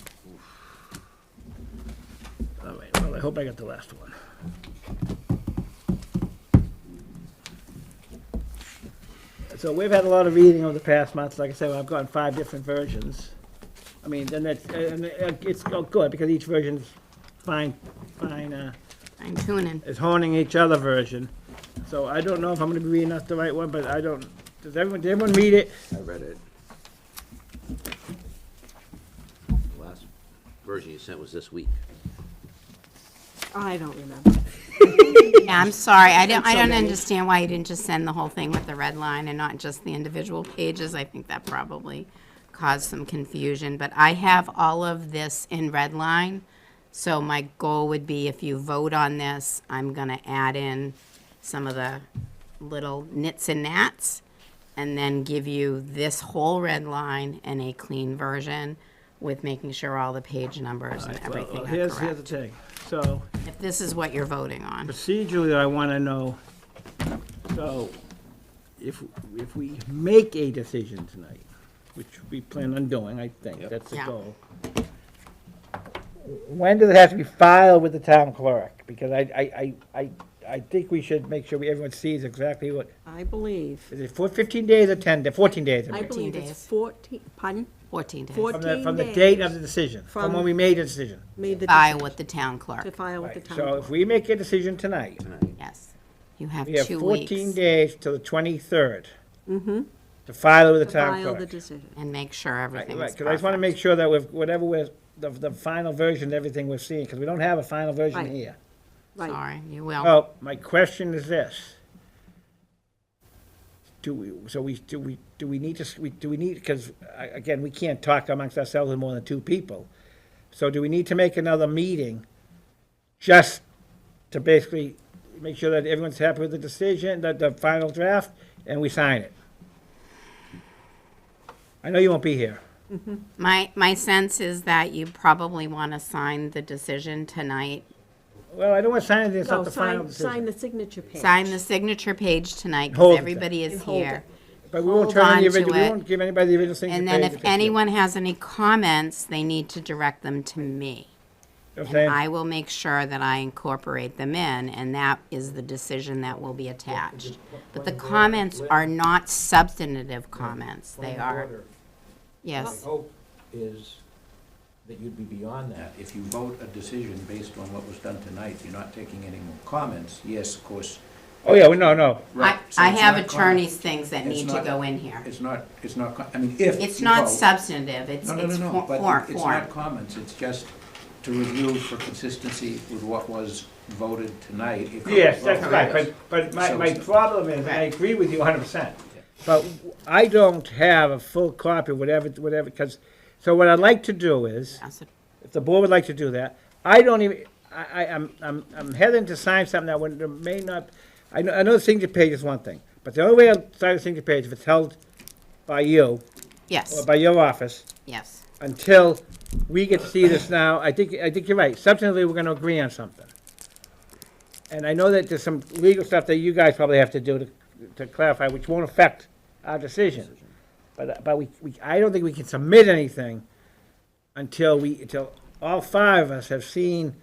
all right, well, I hope I got the last one. So we've had a lot of reading over the past month. Like I said, I've gotten 5 different versions. I mean, then it's good because each version's fine, I'm tuning. is honing each other version. So I don't know if I'm gonna be reading off the right one, but I don't, did everyone read it? I read it. The last version you sent was this week. I don't remember. Yeah, I'm sorry. I don't understand why you didn't just send the whole thing with the red line and not just the individual pages. I think that probably caused some confusion. But I have all of this in red line. So my goal would be if you vote on this, I'm gonna add in some of the little nits and gnats and then give you this whole red line and a clean version with making sure all the page numbers and everything Well, are here's the correct. thing. So If this is what you're voting on. procedurally, I wanna know, so if we make a decision tonight, which we plan on doing, I think, that's the Yeah. goal. When does it have to be filed with the town clerk? Because I think we should make sure everyone sees exactly what, I believe, is it 15 days or 10, 14 days? I 14 believe days. it's 14, pardon? 14 days. Four- From the 14 date of days the decision, from from- when we made the decision. Made the File decision with the town to clerk, file with the Right, town. so clerk. if we make a decision tonight, yes. You have We have 2 14 weeks. days till the 23rd Mm-hmm. to file it with To the town file the clerk. decision. And make sure Right, everything right, is because I just want to make perfect. sure that with whatever we're, the final version of everything we're seeing, because we don't have a final version Right. here. Right. Sorry, you will. Well, my question is this. Do we need to, because, again, we can't talk amongst ourselves with more than 2 people. So do we need to make another meeting just to basically make sure that everyone's happy with the decision, the final draft, and we sign it? I know you won't be here. My sense is that you probably want to sign the decision tonight. Well, I don't want to sign anything No, until the final sign decision. the signature page. Sign the signature page tonight, Hold because it everybody And is hold here. it. But we won't hold turn on any to original, we it. won't give anybody the original signature And page. then to if take it. anyone has any comments, they need to direct them to me. You know what I'm And saying? I will make sure that I incorporate them in, and that is the decision that will be attached. But the comments are not substantive comments, they Point of are, order. yes. My hope is that you'd be beyond that. If you vote a decision based on what was done tonight, you're not taking any more comments. Yes, of course. Oh, yeah, no, no. I, So I it's have not attorneys' things that It's need to not- go in here. It's not, I mean, if It's you not vote- substantive, it's No, form. but it's not comments, it's just to review for consistency with what was voted tonight. If you Yes, vote. that's right, but my, So my it's- problem is, and I agree with you 100%. But I don't have a full copy of whatever, because, so what I'd like to do is, if the board would like to do that, I don't even, I'm hesitant to sign something that would, may not, I know the signature page is one thing, but the only way I'll sign the signature page, if it's held by you, or Yes, by your office, yes. until we get to see this now, I think you're right, substantively, we're gonna agree on something. And I know that there's some legal stuff that you guys probably have to do to clarify, which won't affect our decision. But I don't think we can submit anything until all 5 of us have seen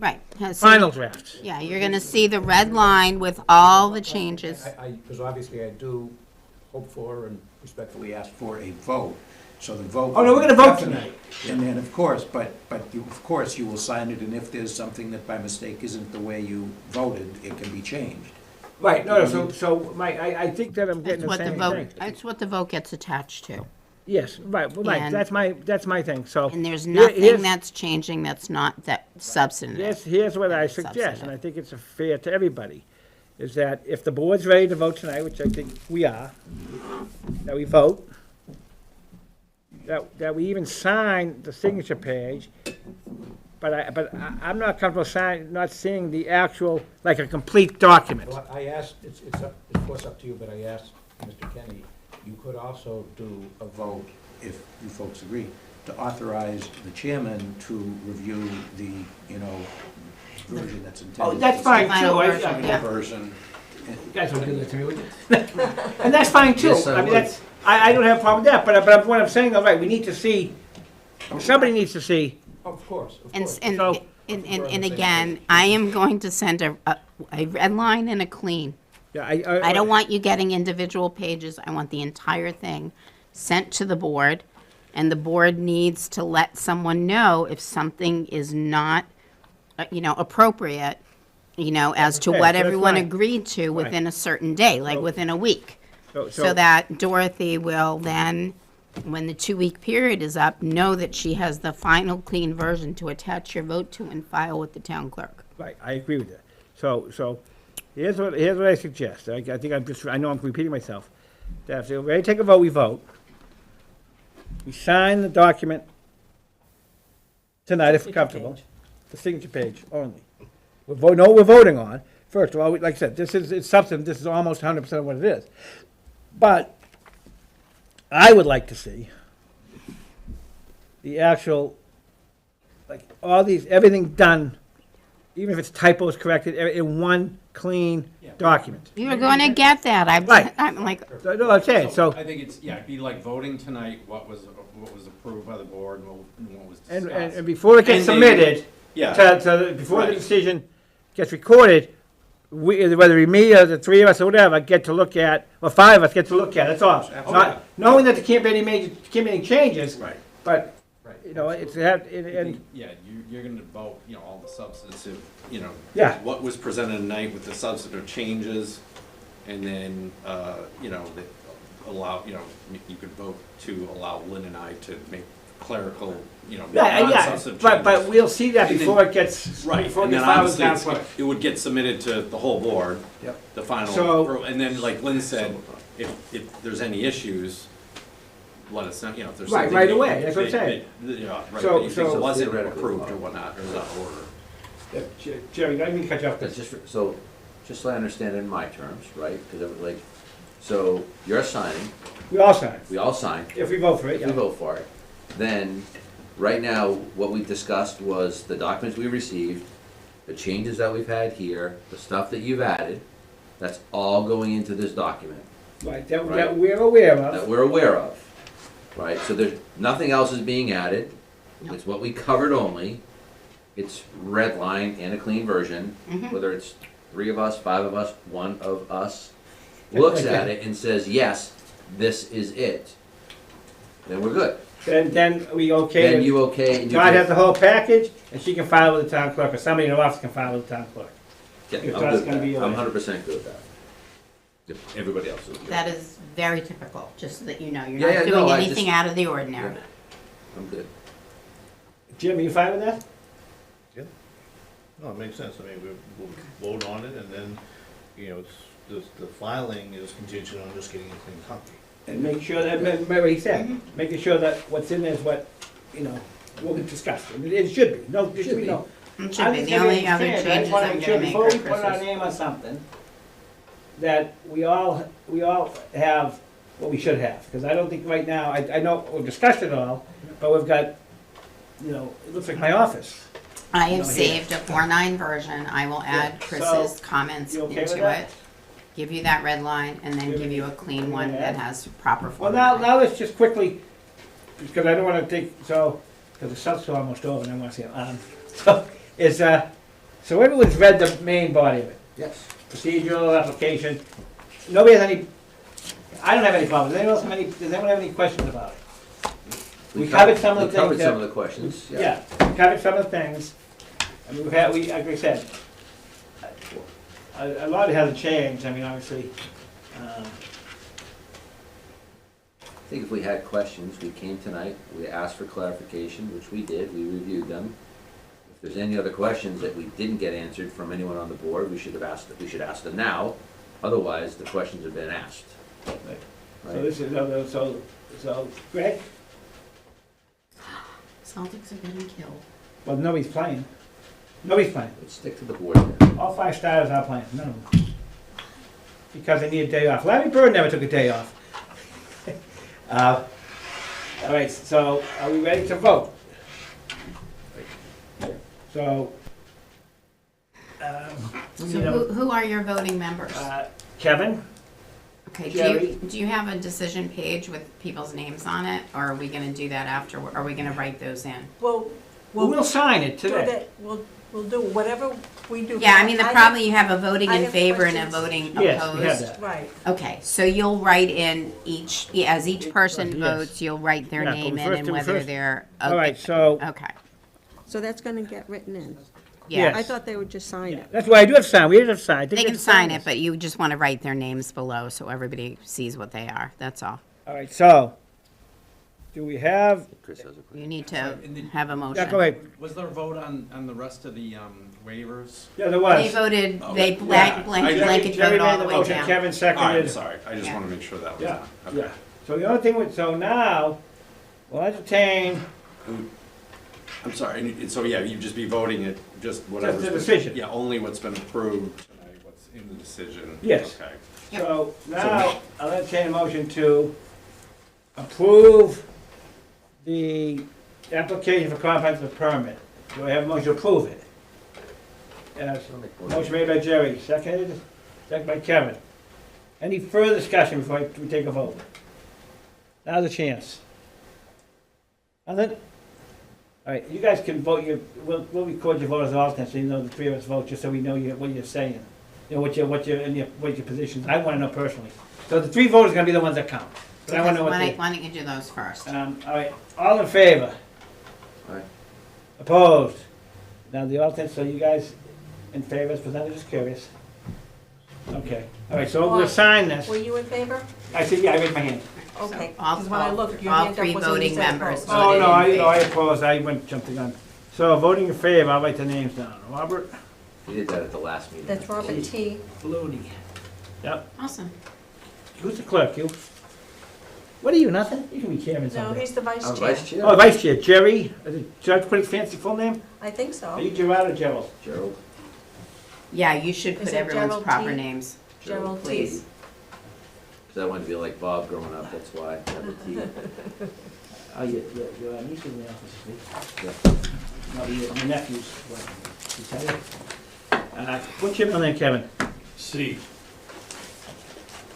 Right. So- final drafts. Yeah, you're gonna see the red line with all the changes. Because obviously I do hope for and respectfully ask for a vote, so the vote. Oh, no, we're gonna vote Definitely. tonight. And then, of course, but of course, you will sign it, and if there's something that by mistake isn't the way you voted, it can be changed. Right, no, so I think that I'm getting That's the what the same vote, thing. that's what the vote gets attached to. Yes, right, well, right, And- that's my thing, so. And there's here- nothing here's- that's changing that's not that substantive. Here's what I That's suggest, and I substantive. think it's fair to everybody, is that if the board's ready to vote tonight, which I think we are, that we vote, that we even sign the signature page, but I'm not comfortable not seeing the actual, like a complete document. Well, I asked, it's of course up to you, but I asked Mr. Kenny, you could also do a vote, if you folks agree, to authorize the chairman to review the, version that's intended. Oh, that's fine Final too, version, yeah. Version. You guys don't do that to me, would you? And that's fine too, Yes, I I mean, would. that's, I don't have a problem with that, but what I'm saying, all right, we need to see, somebody needs to see, Of course, of And, course. and, So- and again, I am going to send a red line and a clean. yeah, I don't want you getting individual pages. I want the entire thing sent to the board. And the board needs to let someone know if something is not, appropriate, as to Okay, what so that's everyone fine. agreed to within a certain day, like So- within a week. So- So that Dorothy will then, when the 2-week period is up, know that she has the final clean version to attach your vote to and file with the town clerk. Right, I agree with that. So, here's what I suggest, I think I know I'm repeating myself, that if we're ready to take a vote, we vote. We sign the document tonight if we're comfortable, the signature page only. We're voting on, first of all, like I said, it's substantive, this is almost 100% of what it is. But I would like to see the actual, like, everything done, even if it's typos corrected, in one clean document. You're going to get that. Right. I'm like, So, no, I'm saying, so, I think it's, it'd be like voting tonight, what was approved by the board and what was discussed. and before it gets And maybe- submitted, Yeah. before the Right. decision gets recorded, whether me or the 3 of us or whatever get to look at, or 5 of us get to look at, that's all. Absolutely. Not, knowing that there can't be any changes. Right. But you know, it's, and, Yeah, you're gonna vote, you know, all the substantive, you know. Yeah. What was presented tonight with the substantive changes, and then, you know, allow, you know, you could vote to allow Lynn and I to make clerical, you know, yeah, non-substantive changes. but we'll see that And then- before it gets, Right, before it and then gets filed with obviously town it's- clerk. it would get submitted to the whole board, Yep. the final, So- and then like Lynn said, if there's any issues, let us know, you know, if there's Right, something. right that- away, that's what I'm that- saying. that, yeah, right, So- that you think so- wasn't Theoretically, approved or whatnot, or is out of order. Jerry, I didn't mean to cut you off, That's just, so, just so I understand in my terms, right, because like, so you're signing, we all sign, we all sign, if we vote for it, if we yeah. vote for it, then, right now, what we discussed was the documents we received, the changes that we've had here, the stuff that you've added, that's all going into this document Right, that Right. we're aware that of. we're aware of, right? So there's, nothing else is being added, it's what we covered only, it's red line and a clean version, whether it's 3 of us, 5 of us, 1 of us, looks at it and says, yes, this is it, then we're good. Then we okay. Then it. you okay, and you Todd has can, the whole package, and she can file with the town clerk, or somebody in her office can file with the town clerk. yeah, if I'm Todd's good gonna with be that, I'm away. 100% good with that. If everybody else is good. That is very typical, just so that you know, you're Yeah, not yeah, doing no, I anything just- out of the ordinary. I'm good. Jim, are you fine with that? No, it makes sense, I mean, we'll vote on it, and then, you know, the filing is contingent on just getting a clean copy. And make sure that, remember what he said, making sure that what's in there is what, you know, what we discussed. It should be, no, there should be no. It should be. The only other changes I'm gonna make Before are we put our Chris's. name on something, that we all have what we should have, because I don't think right now, I know we've discussed it all, but we've got, you know, it looks like my office. I have No, here. saved a 4.9 version, I will add Yeah, Chris's so, comments you okay with into that? it. Give you that red line, and then give you a clean one that has proper Well, formatting. now let's just quickly, because I don't wanna take, so, because the sub's almost over, and I wanna see it, so, so everyone's read the main body of it, Yes. procedural application, nobody has any, I don't have any problems, does anyone else have any, does anyone have any questions about it? We covered some of the We covered things some that- of the questions, Yeah, we covered some of the things, I mean, like I said, a lot hasn't changed, I mean, obviously, I think if we had questions, we came tonight, we asked for clarification, which we did, we reviewed them. If there's any other questions that we didn't get answered from anyone on the board, we should ask them now, otherwise the questions have been asked. so Right? this is, so, Greg, Celtics are getting killed. well, nobody's playing, nobody's playing. Let's stick to the board then. All 5 starters are playing, none of them. Because they need a day off. Larry Bird never took a day off. All right, so are we ready to vote? So, So you know, who are your voting members? Kevin, Okay, Jerry? do you have a decision page with people's names on it, or are we gonna do that after, are we gonna write those in? Well, we'll sign it do today. that, we'll do whatever we do. Yeah, I mean, have- probably you have a voting I in have favor and a questions. voting Yes, opposed. we have that. Right, Okay, so you'll write in as each person Yes. votes, you'll write their Yeah, but name we in first and do whether first- they're. All right, so, Okay, so that's gonna get written in. yeah. I thought they would just sign yeah, it. that's why I do have to sign, we have to sign. They can sign it, but you just wanna write their names below so everybody sees what they are, that's all. All right, so, do we have, Chris has a question. You need to have a motion. yeah, go ahead. Was there a vote on the rest of the waivers? Yeah, there was. They voted, they Yeah, blanket Jerry vote all made the way motion, down. Kevin All right, seconded. I'm sorry, I just Yeah. wanna make sure that was Yeah, done. Okay. yeah. So the only thing, so now, we'll entertain, I'm sorry, and so yeah, you'd just be voting it, just whatever's. the been- decision. Yeah, only what's been approved tonight, what's in the decision. Yes. Okay. Yep. so now, I'll entertain a motion to approve the application for comprehensive permit. Do I have a motion to approve it? Yes, motion made by Jerry, seconded by Kevin. Any further discussion before we take a vote? Now's the chance. Nothing? All right, you guys can vote, we'll record your vote as alternates, so you know the 3 of us vote, just so we know what you're saying. You know, what your positions, I wanna know personally. So the 3 voters are gonna be the ones that count, but I wanna know what Why they. don't you do those first? All right, all in favor? Aye. Opposed? Now the alternate, so you guys in favor as presented, just curious. Okay, all right, so we'll sign this. Were you in favor? I said, yeah, I raised my hand. Okay, all- because when I looked, your all hand up three was in, you voting said members opposed. voted. Oh, no, in I favor. opposed, I jumped the gun. So voting in favor, I'll write the names down. Robert You did that at the last meeting. That's Robert T. Looney. Yep, Awesome. who's the clerk, you? What are you, nothing? You can be chairman No, someday. he's the vice Oh, chair. Vice Chair? Oh, vice chair, Jerry, should I put his fancy full name? I think Are so. you Gerard or Gerald? Gerald? Yeah, you should Is put it everyone's Gerald proper T? names. Gerald T. Please. Because I wanted to be like Bob growing up, that's why. I have the T. Oh, your niece is in the office, see? Yeah. No, your nephew's, what, you tell you? What's your middle name, Kevin? C.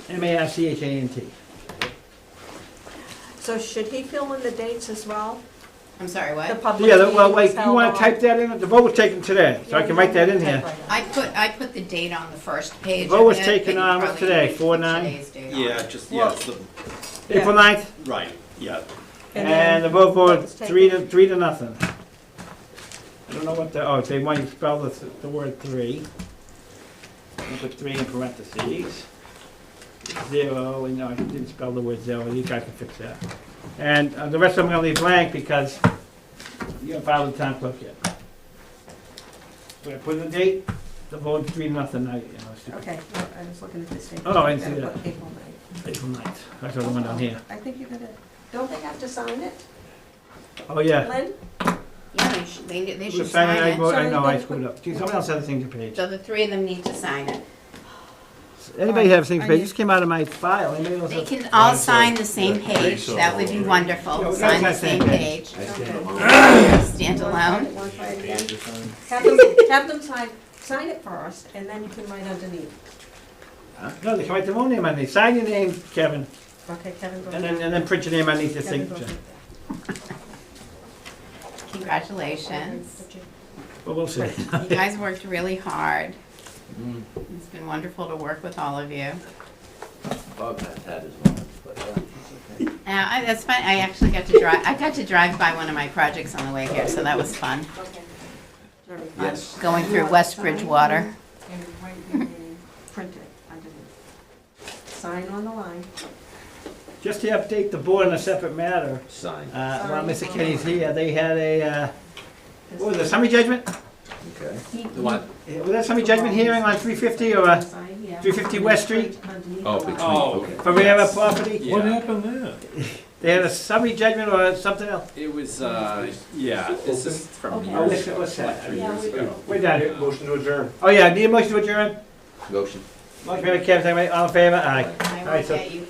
M-A-R-C-H-A-N-T. So should he fill in the dates as well? I'm sorry, The what? public Yeah, meeting well, was wait, you held wanna on- type that in? The vote was taken today, so I Yeah, can write that in here. typewriter. I put the date on the first page Vote of was it, taken but you on, what's probably today, need to 4/9? put today's date on. Yeah, just, yeah, it's the, Yeah. April 9th, right, yeah. And and the then vote voted was three taken. to nothing. I don't know what the, oh, they want you to spell the word three. I'll put 3 in parentheses. 0, and no, I didn't spell the word 0, you guys can fix that. And the rest of them I'm gonna leave blank because you haven't filed the town clerk yet. So I put in the date, the vote 3 to nothing, I, stupid. Okay, no, I was looking at this date. Oh, I didn't see that. April 9th. April 9th, that's the one down here. I think you're gonna, don't they have to sign it? Oh, yeah. Lynn? Yeah, they Who should signed it? sign I it. vote- I Sign know, it. I screwed up. Gee, someone else had the signature page. So the three of them need to sign it. Anybody have a signature I page? need- This came out of my file. Anybody else They have? can all sign the same page, that would be Yeah, wonderful, we sign the got same that page. I stand alone. Stand You alone. wanna try it again? Page or something? Have them sign it first, and then you can write underneath. No, they can write their own name on it. Sign your name, Kevin, Okay, Kevin, go and ahead. then print your name underneath your Kevin, go signature. ahead. Congratulations. But we'll see. You guys worked really hard. Mm. It's been wonderful to work with all of you. Bob had his moments, but yeah, it's okay. That's fun, I got to drive by one of my projects on the way here, so that was fun. Okay. Yes. Going through West Bridgewater. And write your name, print it underneath. Sign on the line. Just to update the board on a separate matter, Sign, while Mr. Kenny's here, they had a, what was it, summary judgment? okay. The what? Was that summary judgment hearing on 350 or Sign, yeah. 350 West Street Underneath Oh, the line. between, Oh, okay. for Riera property? Yeah. What happened there? They had a summary judgment or something else? It was, yeah, this is from Okay. Oh, years what's ago, that? like 3 Yeah, years we ago. We're done. Motion to adjourn. Oh, yeah, need a motion to adjourn? Motion. Motion by Kevin, second by, all in favor? Aye. I All will right, so get you